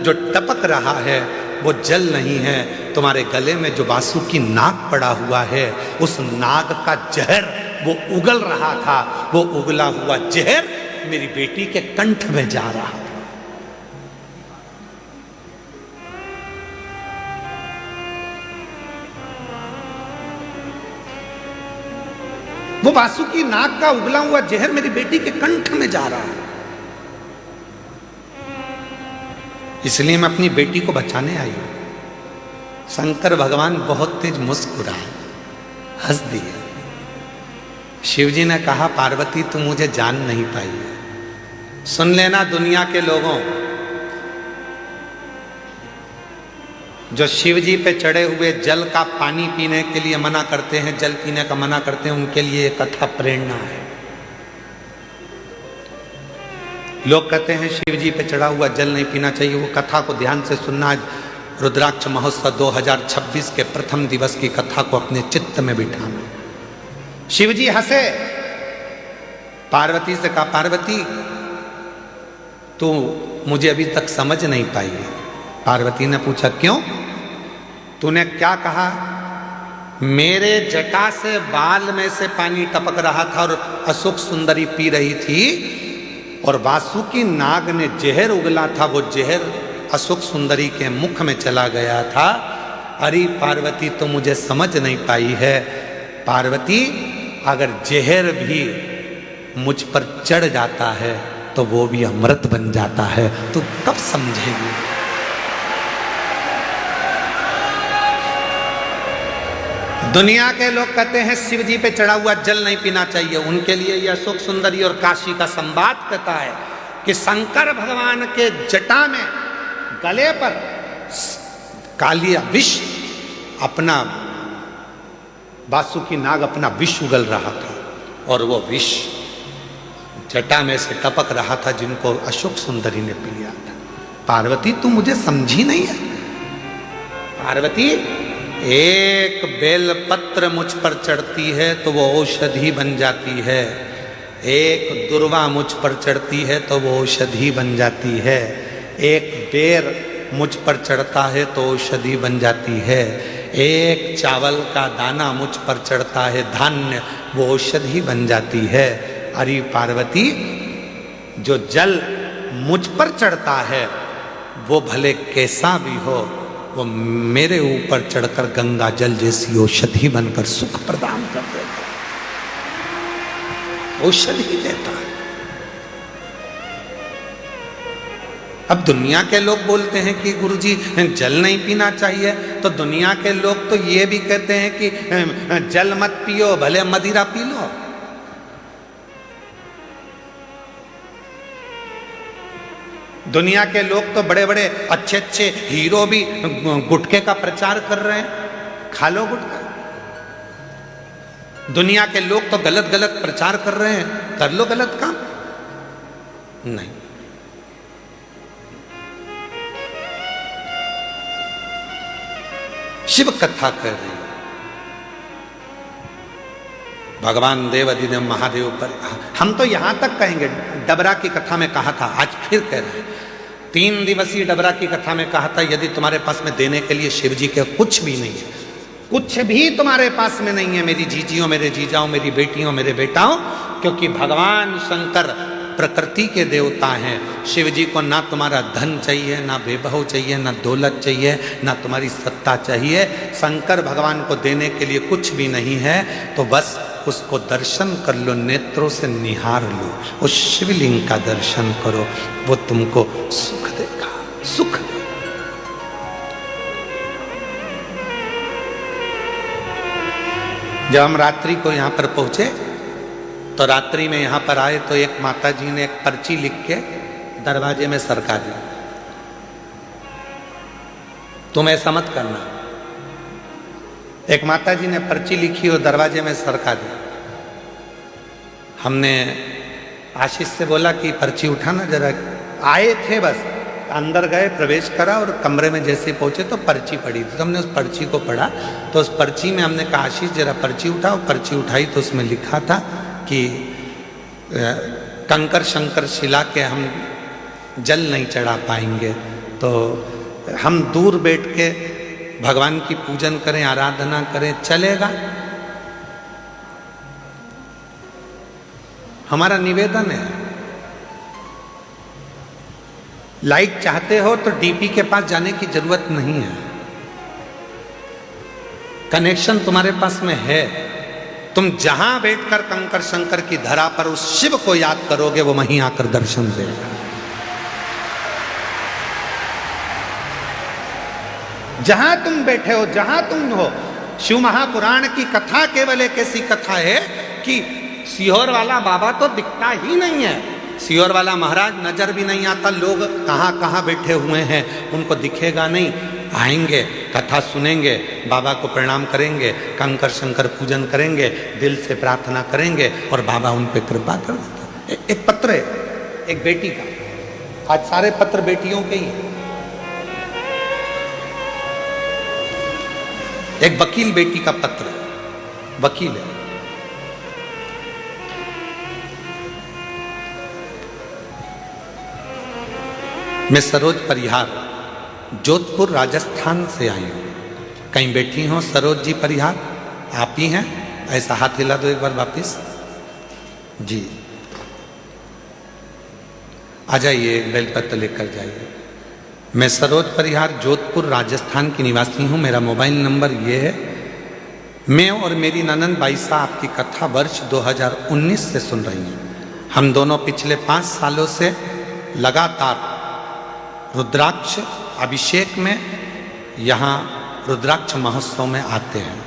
Speaker 1: जो टपक रहा है वो जल नहीं है, तुम्हारे गले में जो वासुकी नाग पड़ा हुआ है, उस नाग का जहर वो उगल रहा था, वो उगला हुआ जहर मेरी बेटी के कंठ में जा रहा था। वो वासुकी नाग का उगला हुआ जहर मेरी बेटी के कंठ में जा रहा है, इसलिए मैं अपनी बेटी को बचाने आई हूं। शंकर भगवान बहुत तेज मुस्कुराए, हंस दिए। शिवजी ने कहा, पार्वती तुम मुझे जान नहीं पाई है। सुन लेना दुनिया के लोगों, जो शिवजी पे चढ़े हुए जल का पानी पीने के लिए मना करते हैं, जल पीने का मना करते हैं, उनके लिए कथा प्रेरणा है। लोग कहते हैं शिवजी पे चढ़ा हुआ जल नहीं पीना चाहिए, वो कथा को ध्यान से सुनना। रुद्राक्ष महोत्सव 2026 के प्रथम दिवस की कथा को अपने चित्त में बिठाना। शिवजी हंसे, पार्वती से कहा, पार्वती तू मुझे अभी तक समझ नहीं पाई है। पार्वती ने पूछा, क्यों, तूने क्या कहा। मेरे जटा से बाल में से पानी टपक रहा था और अशोक सुंदरी पी रही थी, और वासुकी नाग ने जहर उगला था, वो जहर अशोक सुंदरी के मुख में चला गया था। अरे पार्वती तो मुझे समझ नहीं पाई है। पार्वती, अगर जहर भी मुझ पर चढ़ जाता है तो वो भी अमृत बन जाता है, तू कब समझेगी? दुनिया के लोग कहते हैं शिव जी पे चढ़ा हुआ जल नहीं पीना चाहिए। उनके लिए यह अशोक सुंदरी और काशी का संवाद कहता है कि शंकर भगवान के जटा में गले पर कालिया विष अपना, वासुकी नाग अपना विष उगल रहा था और वो विष जटा में से टपक रहा था, जिनको अशोक सुंदरी ने पी लिया था। पार्वती तू मुझे समझी नहीं है। पार्वती, एक बेल पत्र मुझ पर चढ़ती है तो वो औषधि बन जाती है, एक दुर्वा मुझ पर चढ़ती है तो वो औषधि बन जाती है, एक बेर मुझ पर चढ़ता है तो औषधि बन जाती है, एक चावल का दाना मुझ पर चढ़ता है धान्य, वो औषधि बन जाती है। अरे पार्वती, जो जल मुझ पर चढ़ता है वो भले कैसा भी हो, वो मेरे ऊपर चढ़कर गंगा जल जैसी औषधि बनकर सुख प्रदान कर देता, औषधि देता है। अब दुनिया के लोग बोलते हैं कि गुरुजी जल नहीं पीना चाहिए, तो दुनिया के लोग तो ये भी कहते हैं कि जल मत पियो, भले मदिरा पी लो। दुनिया के लोग तो बड़े बड़े अच्छे अच्छे हीरो भी गुटखे का प्रचार कर रहे हैं, खा लो गुटखा। दुनिया के लोग तो गलत गलत प्रचार कर रहे हैं, कर लो गलत काम। नहीं, शिव कथा कर रहे हैं, भगवान देव अधिदेव महादेव पर। हम तो यहां तक कहेंगे, डबरा की कथा में कहा था, आज फिर कह रहे हैं, 3 दिवसीय डबरा की कथा में कहा था, यदि तुम्हारे पास में देने के लिए शिव जी के कुछ भी नहीं है, कुछ भी तुम्हारे पास में नहीं है मेरी जीजियों, मेरे जीजाओं, मेरी बेटियों, मेरे बेटाओं, क्योंकि भगवान शंकर प्रकृति के देवता हैं। शिव जी को ना तुम्हारा धन चाहिए, ना वैभव चाहिए, ना दौलत चाहिए, ना तुम्हारी सत्ता चाहिए। शंकर भगवान को देने के लिए कुछ भी नहीं है, तो बस उसको दर्शन कर लो, नेत्रों से निहार लो, उस शिवलिंग का दर्शन करो, वो तुमको सुख देगा, सुख देगा। जब हम रात्रि को यहाँ पर पहुंचे तो रात्रि में यहाँ पर आए तो एक माता जी ने एक पर्ची लिख के दरवाजे में सरका दी, तुम ऐसा मत करना। एक माता जी ने पर्ची लिखी और दरवाजे में सरका दी। हमने आशीष से बोला कि पर्ची उठाना जरा। आए थे, बस अंदर गए, प्रवेश करा और कमरे में जैसे पहुंचे तो पर्ची पड़ी थी, तो हमने उस पर्ची को पढ़ा। तो उस पर्ची में हमने कहा आशीष जरा पर्ची उठाओ। पर्ची उठाई तो उसमें लिखा था कि कंकर शंकर शिला के हम जल नहीं चढ़ा पाएंगे, तो हम दूर बैठ के भगवान की पूजन करें, आराधना करें, चलेगा? हमारा निवेदन है, लाइट चाहते हो तो डीपी के पास जाने की जरूरत नहीं है, कनेक्शन तुम्हारे पास में है। तुम जहां बैठकर कंकर शंकर की धरा पर उस शिव को याद करोगे, वो वहीं आकर दर्शन देगा। जहां तुम बैठे हो, जहां तुम हो। शिव महापुराण की कथा केवल एक ऐसी कथा है कि सीहोर वाला बाबा तो दिखता ही नहीं है, सीहोर वाला महाराज नजर भी नहीं आता, लोग कहाँ कहाँ बैठे हुए हैं उनको दिखेगा नहीं। आएंगे, कथा सुनेंगे, बाबा को प्रणाम करेंगे, कंकर शंकर पूजन करेंगे, दिल से प्रार्थना करेंगे और बाबा उन पे कृपा कर देता। एक पत्र है एक बेटी का, आज सारे पत्र बेटियों के ही हैं। एक वकील बेटी का पत्र, वकील है, मैं सरोज परिहार जोधपुर राजस्थान से आई हूं। कहीं बैठी हो सरोज जी परिहार? आप ही हैं? ऐसा हाथ हिला दो एक बार वापिस। जी आ जाइए, एक बेलपत्र लेकर जाइए। मैं सरोज परिहार जोधपुर राजस्थान की निवासी हूँ। मेरा मोबाइल नंबर ये है। मैं और मेरी ननंद बाईसा आपकी कथा वर्ष 2019 से सुन रही हैं। हम दोनों पिछले 5 सालों से लगातार रुद्राक्ष अभिषेक में यहाँ रुद्राक्ष महोत्सव में आते हैं।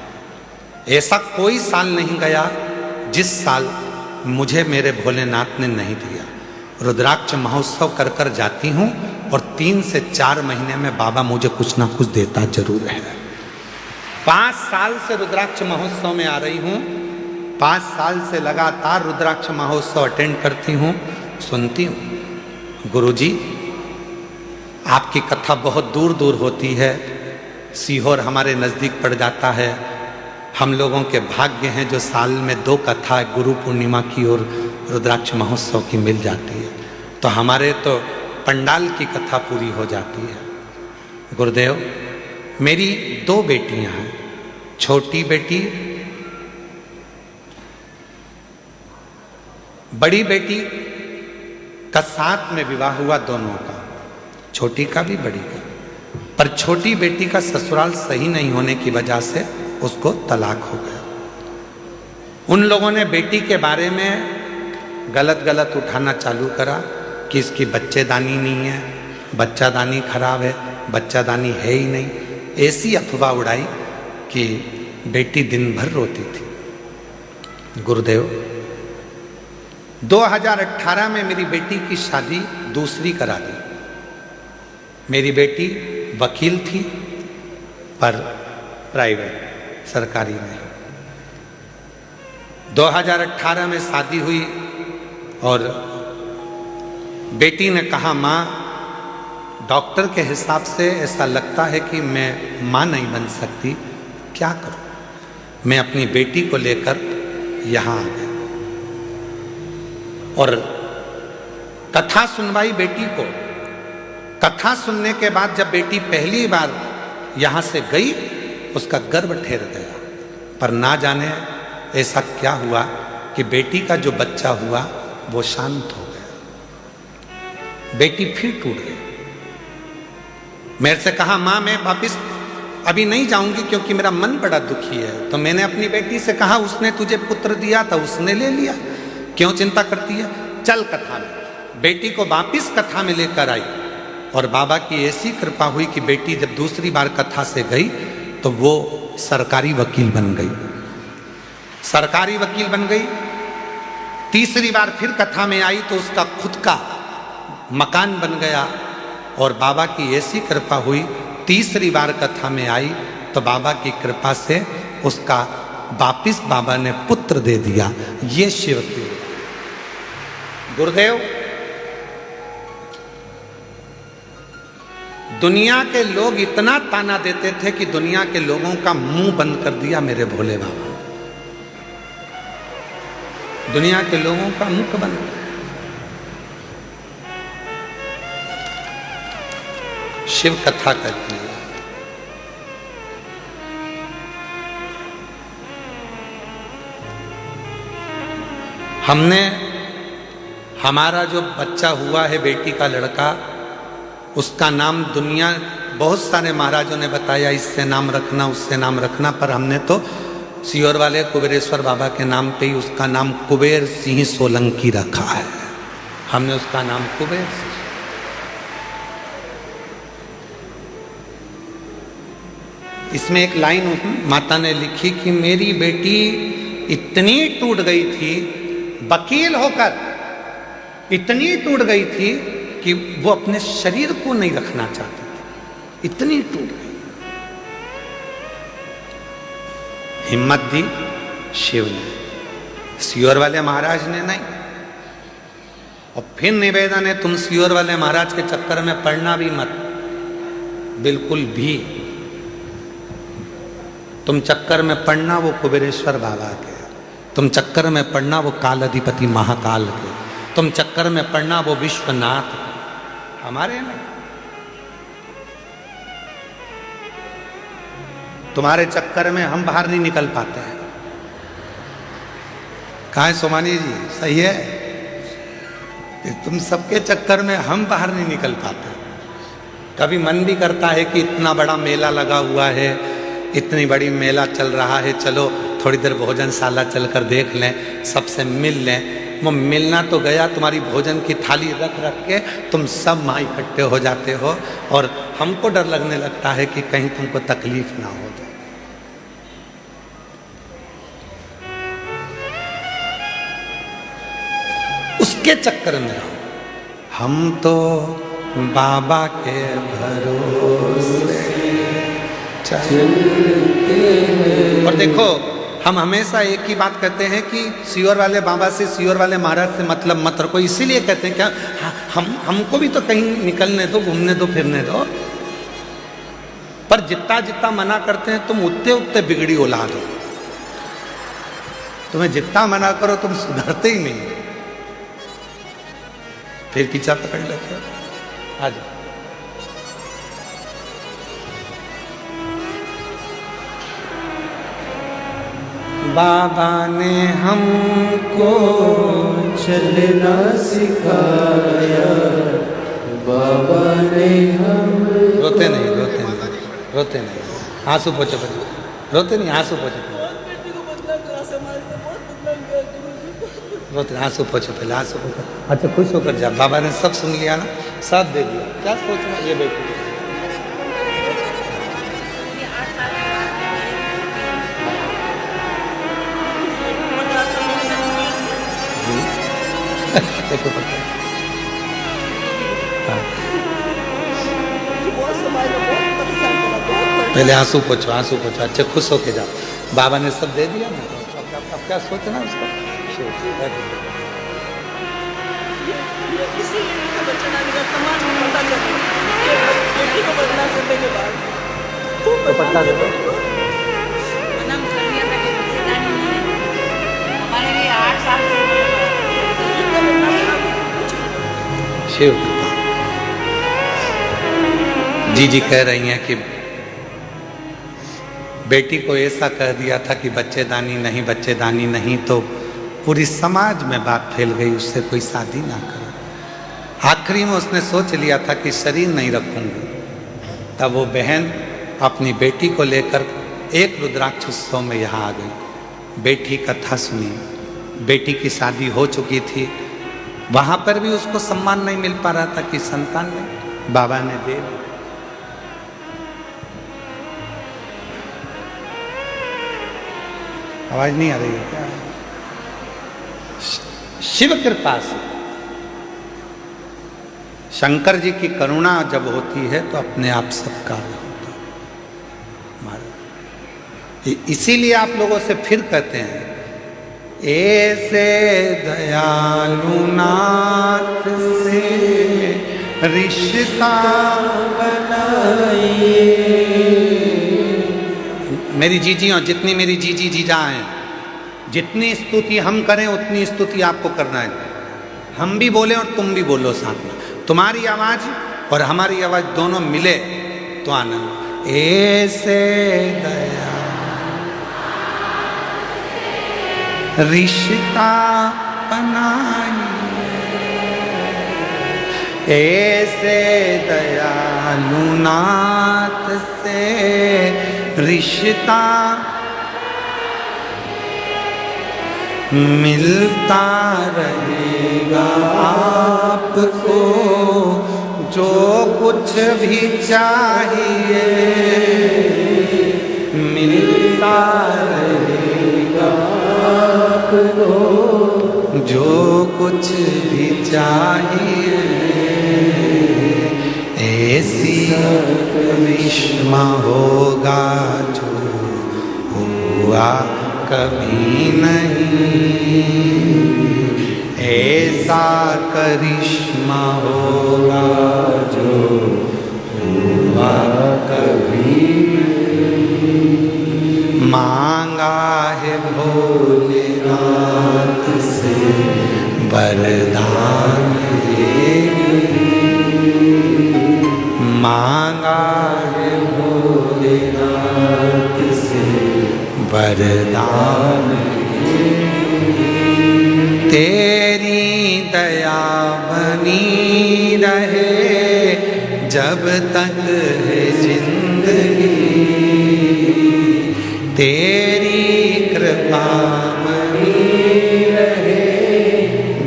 Speaker 1: ऐसा कोई साल नहीं गया जिस साल मुझे मेरे भोलेनाथ ने नहीं दिया। रुद्राक्ष महोत्सव कर कर जाती हूँ और 3 से 4 महीने में बाबा मुझे कुछ ना कुछ देता जरूर है। 5 साल से रुद्राक्ष महोत्सव में आ रही हूँ। 5 साल से लगातार रुद्राक्ष महोत्सव अटेंड करती हूँ, सुनती हूँ। गुरुजी, आपकी कथा बहुत दूर दूर होती है। सीहोर हमारे नज़दीक पड़ जाता है। हम लोगों के भाग्य हैं जो साल में 2 कथा गुरु पूर्णिमा की और रुद्राक्ष महोत्सव की मिल जाती है, तो हमारे तो पंडाल की कथा पूरी हो जाती है। गुरुदेव, मेरी 2 बेटियां हैं। छोटी बेटी, बड़ी बेटी का साथ में विवाह हुआ दोनों का, छोटी का भी बड़ी का। पर छोटी बेटी का ससुराल सही नहीं होने की वजह से उसको तलाक हो गया। उन लोगों ने बेटी के बारे में गलत उठाना चालू करा कि इसकी बच्चेदानी नहीं है, बच्चादानी खराब है, बच्चादानी है ही नहीं। ऐसी अफवाह उड़ाई कि बेटी दिन भर रोती थी। गुरुदेव, 2018 में मेरी बेटी की शादी दूसरी करा दी। मेरी बेटी वकील थी, पर प्राइवेट, सरकारी नहीं। 2018 में शादी हुई और बेटी ने कहा, माँ, डॉक्टर के हिसाब से ऐसा लगता है कि मैं माँ नहीं बन सकती, क्या करूं? मैं अपनी बेटी को लेकर यहाँ आ गया और कथा सुनवाई बेटी को। कथा सुनने के बाद जब बेटी पहली बार यहाँ से गई, उसका गर्भ ठेर गया। पर ना जाने ऐसा क्या हुआ कि बेटी का जो बच्चा हुआ वो शांत हो गया। बेटी फिर टूट गई। मेरे से कहा, माँ, मैं वापिस अभी नहीं जाऊंगी क्योंकि मेरा मन बड़ा दुखी है। तो मैंने अपनी बेटी से कहा, उसने तुझे पुत्र दिया था, उसने ले लिया, क्यों चिंता करती है? चल कथा में। बेटी को वापिस कथा में लेकर आई और बाबा की ऐसी कृपा हुई कि बेटी जब दूसरी बार कथा से गई तो वो सरकारी वकील बन गई। सरकारी वकील बन गई। तीसरी बार फिर कथा में आई तो उसका खुद का मकान बन गया और बाबा की ऐसी कृपा हुई, तीसरी बार कथा में आई तो बाबा की कृपा से उसका वापिस बाबा ने पुत्र दे दिया। ये शिव की। गुरुदेव, दुनिया के लोग इतना ताना देते थे कि दुनिया के लोगों का मुंह बंद कर दिया मेरे भोले बाबा। दुनिया के लोगों का मुख बंद। शिव कथा करती है। हमने, हमारा जो बच्चा हुआ है, बेटी का लड़का, उसका नाम दुनिया बहुत सारे महाराजों ने बताया, इससे नाम रखना, उससे नाम रखना, पर हमने तो सीहोर वाले कुबेरेश्वर बाबा के नाम पे ही उसका नाम कुबेर सिंह सोलंकी रखा है। हमने उसका नाम कुबेर सिंह। इसमें एक लाइन माता ने लिखी कि मेरी बेटी इतनी टूट गई थी, वकील होकर इतनी टूट गई थी कि वो अपने शरीर को नहीं रखना चाहती थी, इतनी टूट गई। हिम्मत दी शिव ने, सीहोर वाले महाराज ने नहीं। और फिर निवेदन है, तुम सीहोर वाले महाराज के चक्कर में पड़ना भी मत, बिल्कुल भी। तुम चक्कर में पड़ना वो कुबेरेश्वर बाबा के, तुम चक्कर में पड़ना वो काल अधिपति महाकाल के, तुम चक्कर में पड़ना वो विश्वनाथ के, हमारे नहीं। तुम्हारे चक्कर में हम बाहर नहीं निकल पाते हैं। कहाँ है सोमानी जी? सही है? तुम सबके चक्कर में हम बाहर नहीं निकल पाते। कभी मन भी करता है कि इतना बड़ा मेला लगा हुआ है, इतनी बड़ी मेला चल रहा है, चलो थोड़ी देर भोजनशाला चलकर देख लें, सबसे मिल लें। वो मिलना तो गया, तुम्हारी भोजन की थाली रख रख के तुम सब वहाँ इकट्ठे हो जाते हो, और हमको डर लगने लगता है कि कहीं तुमको तकलीफ ना हो जाए। उसके चक्कर में रहो। हम तो बाबा के भरोसे चलते हैं। और देखो, हम हमेशा एक ही बात कहते हैं कि सियोर वाले बाबा से, सियोर वाले महाराज से मतलब मत रखो। इसीलिए कहते हैं क्या, हमको भी तो कहीं निकलने दो, घूमने दो, फिरने दो। पर जितना जितना मना करते हैं तुम उतने उतने बिगड़ी औलाद हो। तुम्हें जितना मना करो तुम सुधरते ही नहीं, फिर पीछा पकड़ लेते हो। आ जाओ। बाबा ने हमको
Speaker 2: चलना सिखाया, बाबा ने हम।
Speaker 1: रोते नहीं, रोते नहीं, रोते नहीं, आंसू पोछो पहले, रोते नहीं, आंसू पोछो पहले, रोते आंसू पोछो पहले, आंसू पोछो। अच्छा खुश होकर जा, बाबा ने सब सुन लिया ना, साथ दे दिया, क्या सोचना। ये बेटी देखो पता है। हाँ। पहले आंसू पोछो, आंसू पोछो, अच्छे खुश होके जाओ। बाबा ने सब दे दिया ना, अब क्या सोचना उसको। तो पता दे दो। शिव कृपा। जी कह रही हैं कि बेटी को ऐसा कह दिया था कि बच्चेदानी नहीं, बच्चेदानी नहीं, तो पूरी समाज में बात फैल गई, उससे कोई शादी ना करे। आखिरी में उसने सोच लिया था कि शरीर नहीं रखूंगी। तब वो बहन अपनी बेटी को लेकर एक रुद्राक्ष उत्सव में यहाँ आ गई। बेटी कथा सुनी, बेटी की शादी हो चुकी थी। वहां पर भी उसको सम्मान नहीं मिल पा रहा था कि संतान नहीं, बाबा ने दे दी। आवाज नहीं आ रही है क्या? शिव कृपा से, शंकर जी की करुणा जब होती है तो अपने आप सब कार्य होता है। इसीलिए आप लोगों से फिर कहते हैं, ऐसे दयालु नाथ से रिश्ता बनाइए। मेरी जीजी और जितनी मेरी जीजी जीजा हैं, जितनी स्तुति हम करें उतनी स्तुति आपको करना है। हम भी बोले और तुम भी बोलो साथ में। तुम्हारी आवाज और हमारी आवाज दोनों मिले तो आनंद। ऐसे दया रिश्ता बनाइए, ऐसे दयालु नाथ से रिश्ता मिलता रहेगा आपको जो कुछ भी चाहिए, मिलता रहेगा आपको जो कुछ भी चाहिए। ऐसी करिश्मा होगा जो हुआ कभी नहीं, ऐसा करिश्मा होगा जो हुआ कभी नहीं। मांगा है भोलेनाथ से वरदान ये, मांगा है भोलेनाथ से वरदान। तेरी दया बनी रहे जब तक है जिंदगी, तेरी कृपा बनी रहे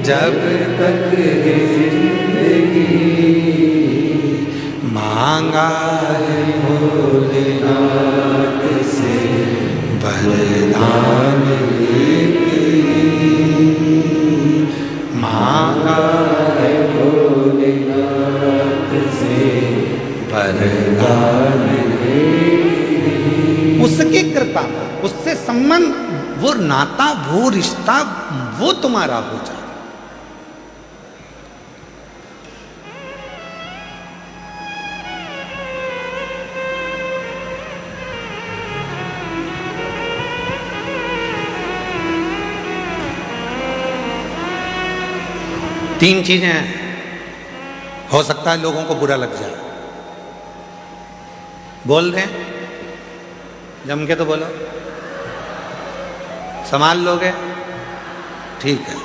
Speaker 1: जब तक है जिंदगी। मांगा है भोलेनाथ से वरदान एक ही, मांगा है भोलेनाथ से वरदान एक ही। उसकी कृपा, उससे संबंध, वो नाता, वो रिश्ता, वो तुम्हारा हो जाए। तीन चीजें हैं, हो सकता है लोगों को बुरा लग जाए। बोल रहे हैं, जम के तो बोलो, संभाल लोगे, ठीक है।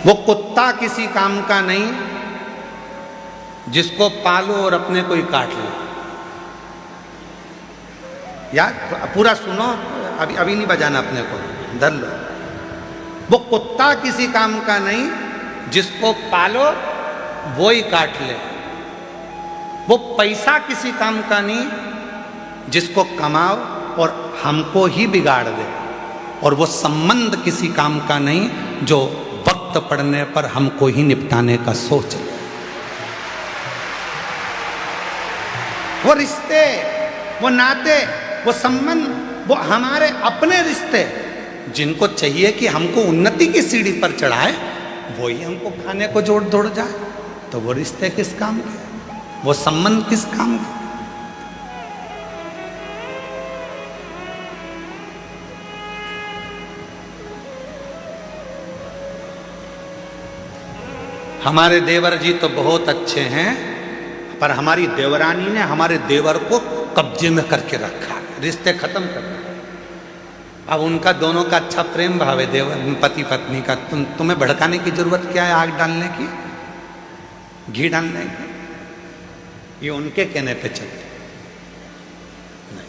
Speaker 1: वो कुत्ता किसी काम का नहीं जिसको पालो और अपने को ही काट लो। यार पूरा सुनो, अभी नहीं बजाना, अपने को धर लो। वो कुत्ता किसी काम का नहीं जिसको पालो वो ही काट ले। वो पैसा किसी काम का नहीं जिसको कमाओ और हमको ही बिगाड़ दे। और वो संबंध किसी काम का नहीं जो वक्त पड़ने पर हमको ही निपटाने का सोच ले। वो रिश्ते, वो नाते, वो संबंध, वो हमारे अपने रिश्ते जिनको चाहिए कि हमको उन्नति की सीढ़ी पर चढ़ाए, वही हमको खाने को जोड़ दौड़ जाए। तो वो रिश्ते किस काम के, वो संबंध किस काम के? हमारे देवर जी तो बहुत अच्छे हैं, पर हमारी देवरानी ने हमारे देवर को कब्जे में करके रखा, रिश्ते खत्म कर दिए। अब उनका दोनों का अच्छा प्रेम भाव है, देवर पति पत्नी का। तुम्हें भड़काने की जरूरत क्या है? आग डालने की, घी डालने की? ये उनके कहने पे चलते नहीं।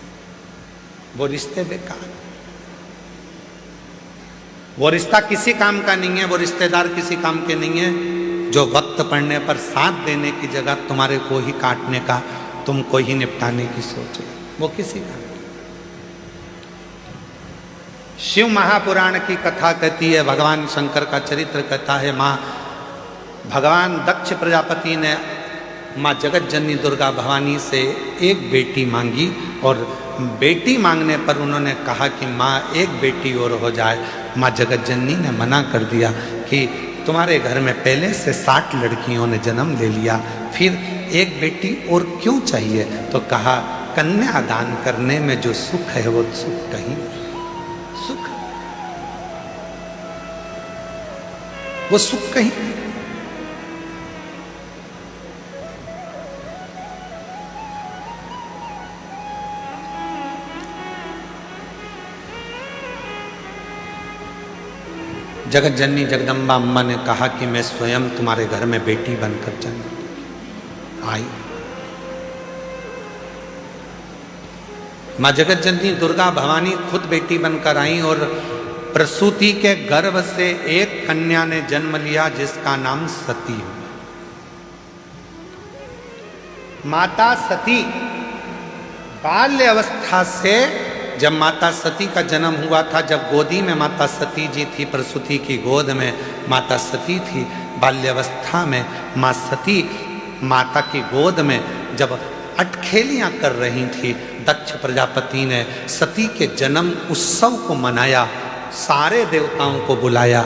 Speaker 1: वो रिश्ते बेकार, वो रिश्ता किसी काम का नहीं है, वो रिश्तेदार किसी काम के नहीं है जो वक्त पड़ने पर साथ देने की जगह तुम्हारे को ही काटने का, तुमको ही निपटाने की सोच है। वो किसी का। शिव महापुराण की कथा कहती है, भगवान शंकर का चरित्र कहता है, भगवान दक्ष प्रजापति ने माँ जगत जननी दुर्गा भवानी से एक बेटी मांगी और बेटी मांगने पर उन्होंने कहा कि माँ एक बेटी और हो जाए। माँ जगत जननी ने मना कर दिया कि तुम्हारे घर में पहले से 60 लड़कियों ने जन्म ले लिया, फिर एक बेटी और क्यों चाहिए? तो कहा कन्यादान करने में जो सुख है वो सुख कहीं नहीं, सुख वो सुख कहीं नहीं। जगत जननी जगदम्बा अम्मा ने कहा कि मैं स्वयं तुम्हारे घर में बेटी बनकर जन्म आई। माँ जगत जननी दुर्गा भवानी खुद बेटी बनकर आई और प्रसूति के गर्भ से एक कन्या ने जन्म लिया जिसका नाम सती है। माता सती बाल्य अवस्था से, जब माता सती का जन्म हुआ था, जब गोदी में माता सती जी थी, प्रसूति की गोद में माता सती थी, बाल्यावस्था में माँ सती माता की गोद में जब अटखेलियां कर रही थी, दक्ष प्रजापति ने सती के जन्म उत्सव को मनाया, सारे देवताओं को बुलाया,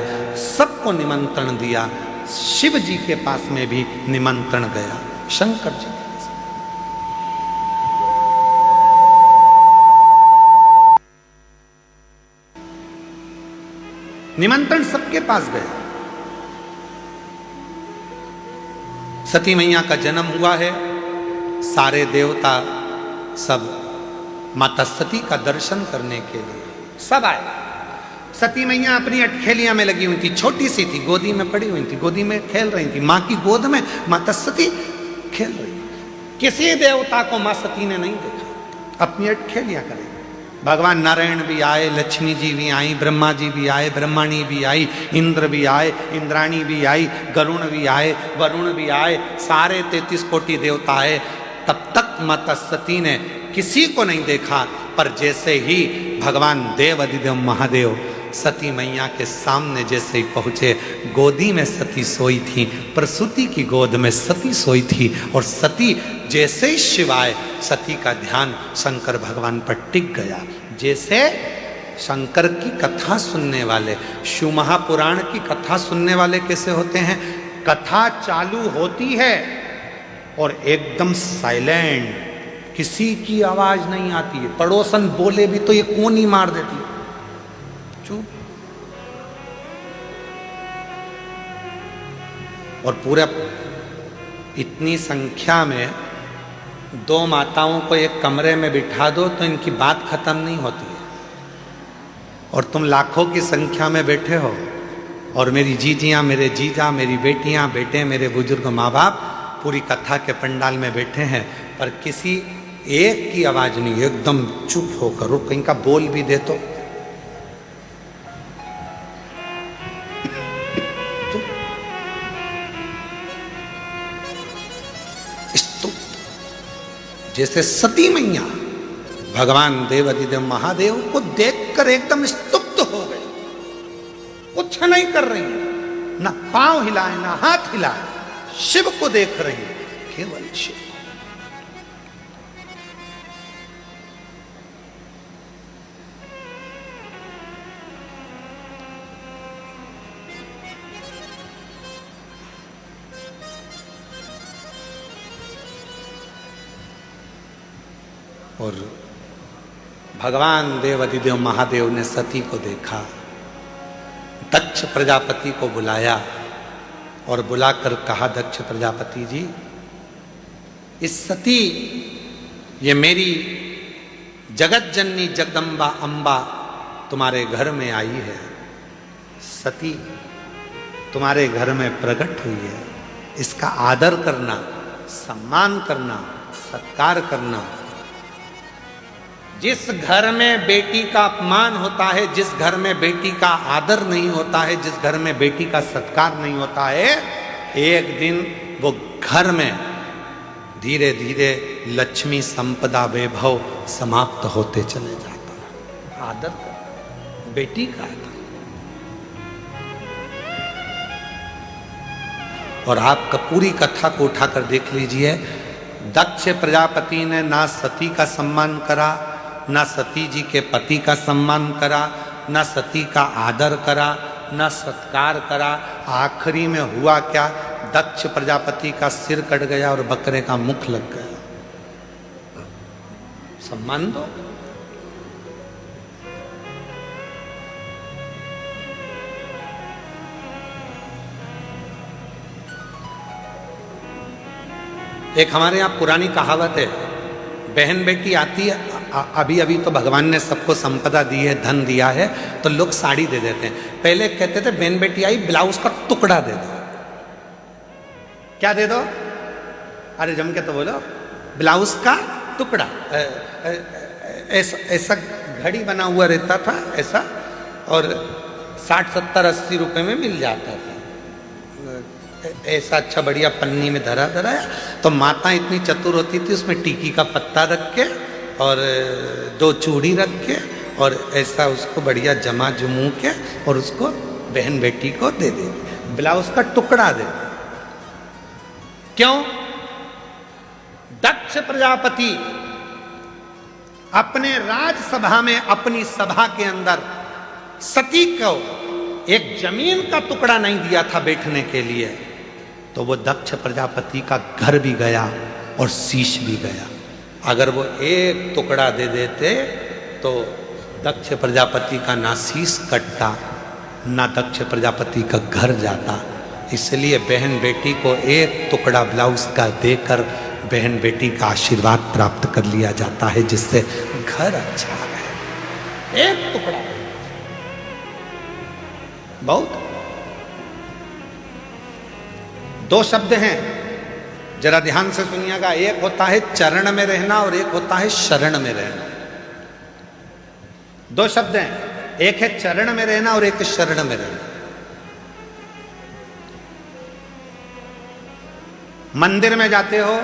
Speaker 1: सबको निमंत्रण दिया। शिव जी के पास में भी निमंत्रण गया, शंकर जी के पास। निमंत्रण सबके पास गया। सती मैया का जन्म हुआ है, सारे देवता सब माता सती का दर्शन करने के लिए सब आए। सती मैया अपनी अटखेलियां में लगी हुई थी, छोटी सी थी, गोदी में पड़ी हुई थी, गोदी में खेल रही थी, माँ की गोद में माता सती खेल रही। किसी देवता को माँ सती ने नहीं देखा, अपनी अटखेलियां करें। भगवान नारायण भी आए, लक्ष्मी जी भी आई, ब्रह्मा जी भी आए, ब्रह्मणी भी आई, इंद्र भी आए, इंद्राणी भी आई, गरुण भी आए, वरुण भी आए, सारे 33 कोटि देवता आए। तब तक माता सती ने किसी को नहीं देखा। पर जैसे ही भगवान देव अधिदेव महादेव सती मैया के सामने जैसे ही पहुंचे, गोदी में सती सोई थी, प्रसूति की गोद में सती सोई थी, और सती जैसे ही शिवाय, सती का ध्यान शंकर भगवान पर टिक गया। जैसे शंकर की कथा सुनने वाले, शिव महापुराण की कथा सुनने वाले कैसे होते हैं? कथा चालू होती है और एकदम साइलेंट, किसी की आवाज नहीं आती है। पड़ोसन बोले भी तो ये कौन ही मार देती है, चुप। और पूरा इतनी संख्या में 2 माताओं को एक कमरे में बिठा दो तो इनकी बात खत्म नहीं होती है। और तुम लाखों की संख्या में बैठे हो, और मेरी जीजियां, मेरे जीजा, मेरी बेटियां, बेटे, मेरे बुजुर्ग माँ बाप पूरी कथा के पंडाल में बैठे हैं, पर किसी एक की आवाज नहीं, एकदम चुप होकर। और कहीं का बोल भी दे तो जैसे सती मैया भगवान देव अधिदेव महादेव को देखकर एकदम स्तुप्त हो गए, कुछ नहीं कर रही, ना पांव हिलाए ना हाथ हिलाए, शिव को देख रही, केवल शिव। और भगवान देव अधिदेव महादेव ने सती को देखा, दक्ष प्रजापति को बुलाया और बुलाकर कहा, दक्ष प्रजापति जी, इस सती, ये मेरी जगत जननी जगदम्बा अंबा तुम्हारे घर में आई है। सती तुम्हारे घर में प्रकट हुई है, इसका आदर करना, सम्मान करना, सत्कार करना। जिस घर में बेटी का अपमान होता है, जिस घर में बेटी का आदर नहीं होता है, जिस घर में बेटी का सत्कार नहीं होता है, एक दिन वो घर में धीरे धीरे लक्ष्मी संपदा वैभव समाप्त होते चले जाता है। आदर बेटी का आदर। और आपका पूरी कथा को उठाकर देख लीजिए, दक्ष प्रजापति ने ना सती का सम्मान करा, ना सती जी के पति का सम्मान करा, ना सती का आदर करा, ना सत्कार करा। आखिरी में हुआ क्या? दक्ष प्रजापति का सिर कट गया और बकरे का मुख लग गया। सम्मान दो। एक हमारे यहां पुरानी कहावत है, बहन बेटी आती है, अभी अभी तो भगवान ने सबको संपदा दी है, धन दिया है, तो लोग साड़ी दे देते हैं। पहले कहते थे बहन बेटी आई, ब्लाउज का टुकड़ा दे दो। क्या दे दो? अरे जम के तो बोलो, ब्लाउज का टुकड़ा। ऐसा घड़ी बना हुआ रहता था ऐसा, और 60, 70, 80 रुपए में मिल जाता था। ऐसा अच्छा बढ़िया पन्नी में धरा धराया। तो माता इतनी चतुर होती थी, उसमें टीकी का पत्ता रख के और 2 चूड़ी रख के और ऐसा उसको बढ़िया जमा जमू के और उसको बहन बेटी को दे दे, ब्लाउज का टुकड़ा दे। क्यों? दक्ष प्रजापति अपने राजसभा में, अपनी सभा के अंदर सती को एक जमीन का टुकड़ा नहीं दिया था बैठने के लिए, तो वो दक्ष प्रजापति का घर भी गया और शीश भी गया। अगर वो एक टुकड़ा दे देते तो दक्ष प्रजापति का ना शीश कटता, ना दक्ष प्रजापति का घर जाता। इसलिए बहन बेटी को एक टुकड़ा ब्लाउज का देकर बहन बेटी का आशीर्वाद प्राप्त कर लिया जाता है, जिससे घर अच्छा रहे। एक टुकड़ा बहुत, 2 शब्द हैं, जरा ध्यान से सुनिएगा। एक होता है चरण में रहना और एक होता है शरण में रहना। 2 शब्द हैं, एक है चरण में रहना और एक है शरण में रहना। मंदिर में जाते हो,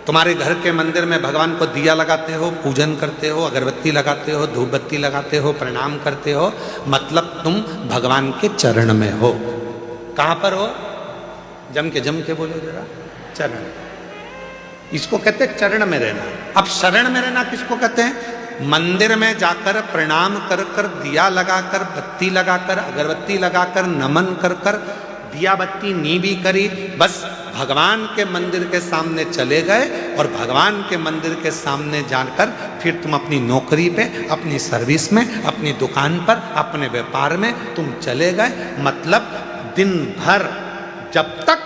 Speaker 1: तुम्हारे घर के मंदिर में भगवान को दिया लगाते हो, पूजन करते हो, अगरबत्ती लगाते हो, धूप बत्ती लगाते हो, प्रणाम करते हो, मतलब तुम भगवान के चरण में हो। कहां पर हो? जम के बोलो जरा। चरण, इसको कहते हैं चरण में रहना। अब शरण में रहना किसको कहते हैं? मंदिर में जाकर प्रणाम कर कर, दिया लगाकर, बत्ती लगाकर, अगरबत्ती लगाकर, नमन कर कर, दिया बत्ती नी भी करी, बस भगवान के मंदिर के सामने चले गए और भगवान के मंदिर के सामने जाकर फिर तुम अपनी नौकरी पे, अपनी सर्विस में, अपनी दुकान पर, अपने व्यापार में तुम चले गए। मतलब दिन भर, जब तक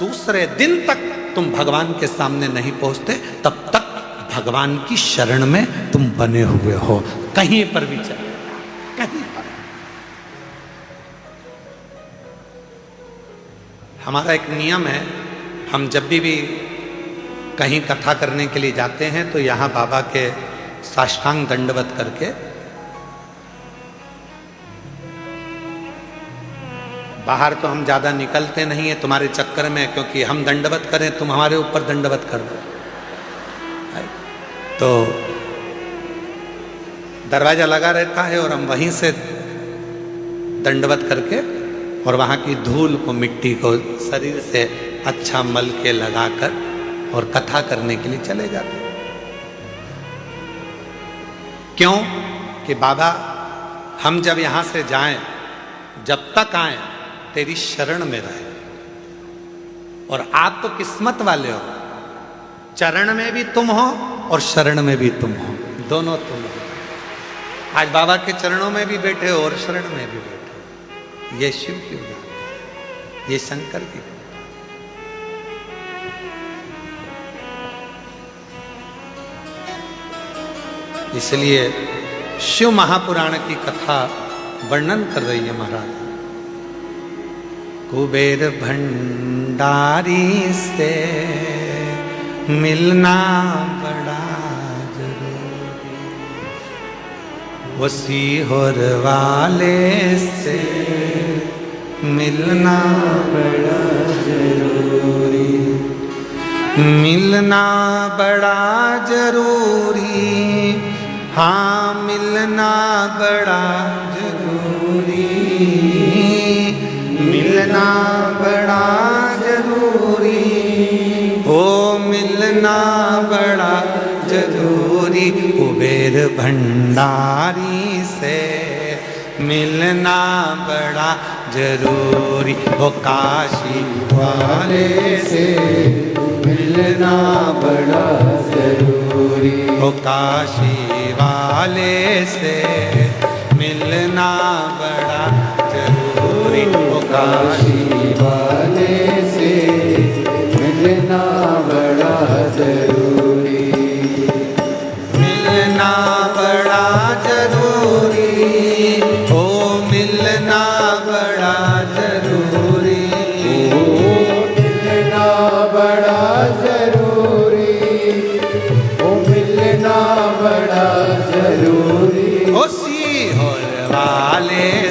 Speaker 1: दूसरे दिन तक तुम भगवान के सामने नहीं पहुंचते, तब तक भगवान की शरण में तुम बने हुए हो। कहीं पर भी चले, कहीं पर। हमारा एक नियम है, हम जब भी कहीं कथा करने के लिए जाते हैं तो यहाँ बाबा के साष्टांग दंडवत करके बाहर तो हम ज़्यादा निकलते नहीं है तुम्हारे चक्कर में, क्योंकि हम दंडवत करें तुम हमारे ऊपर दंडवत कर दो। तो दरवाज़ा लगा रहता है और हम वहीं से दंडवत करके और वहाँ की धूल को, मिट्टी को शरीर से अच्छा मल के लगाकर और कथा करने के लिए चले जाते हैं। क्यों? कि बाबा हम जब यहाँ से जाएं, जब तक आए तेरी शरण में रहे। और आप तो किस्मत वाले हो, चरण में भी तुम हो और शरण में भी तुम हो, दोनों तुम हो। आज बाबा के चरणों में भी बैठे हो और शरण में भी बैठे हो। ये शिव की बात है, ये शंकर की बात। इसलिए शिव महापुराण की कथा वर्णन कर रही है महाराज। कुबेर भंडारी से मिलना बड़ा जरूरी, वसीहोर वाले से मिलना बड़ा जरूरी, मिलना बड़ा जरूरी, हाँ मिलना बड़ा जरूरी, मिलना बड़ा जरूरी, ओ मिलना बड़ा जरूरी। कुबेर भंडारी से मिलना बड़ा जरूरी, ओ काशी वाले से मिलना बड़ा जरूरी, ओ काशी वाले से मिलना बड़ा जरूरी, ओ काशी वाले से मिलना बड़ा जरूरी, मिलना बड़ा जरूरी, ओ मिलना बड़ा जरूरी, ओ मिलना बड़ा जरूरी, ओ मिलना बड़ा जरूरी, ओ सीहोर वाले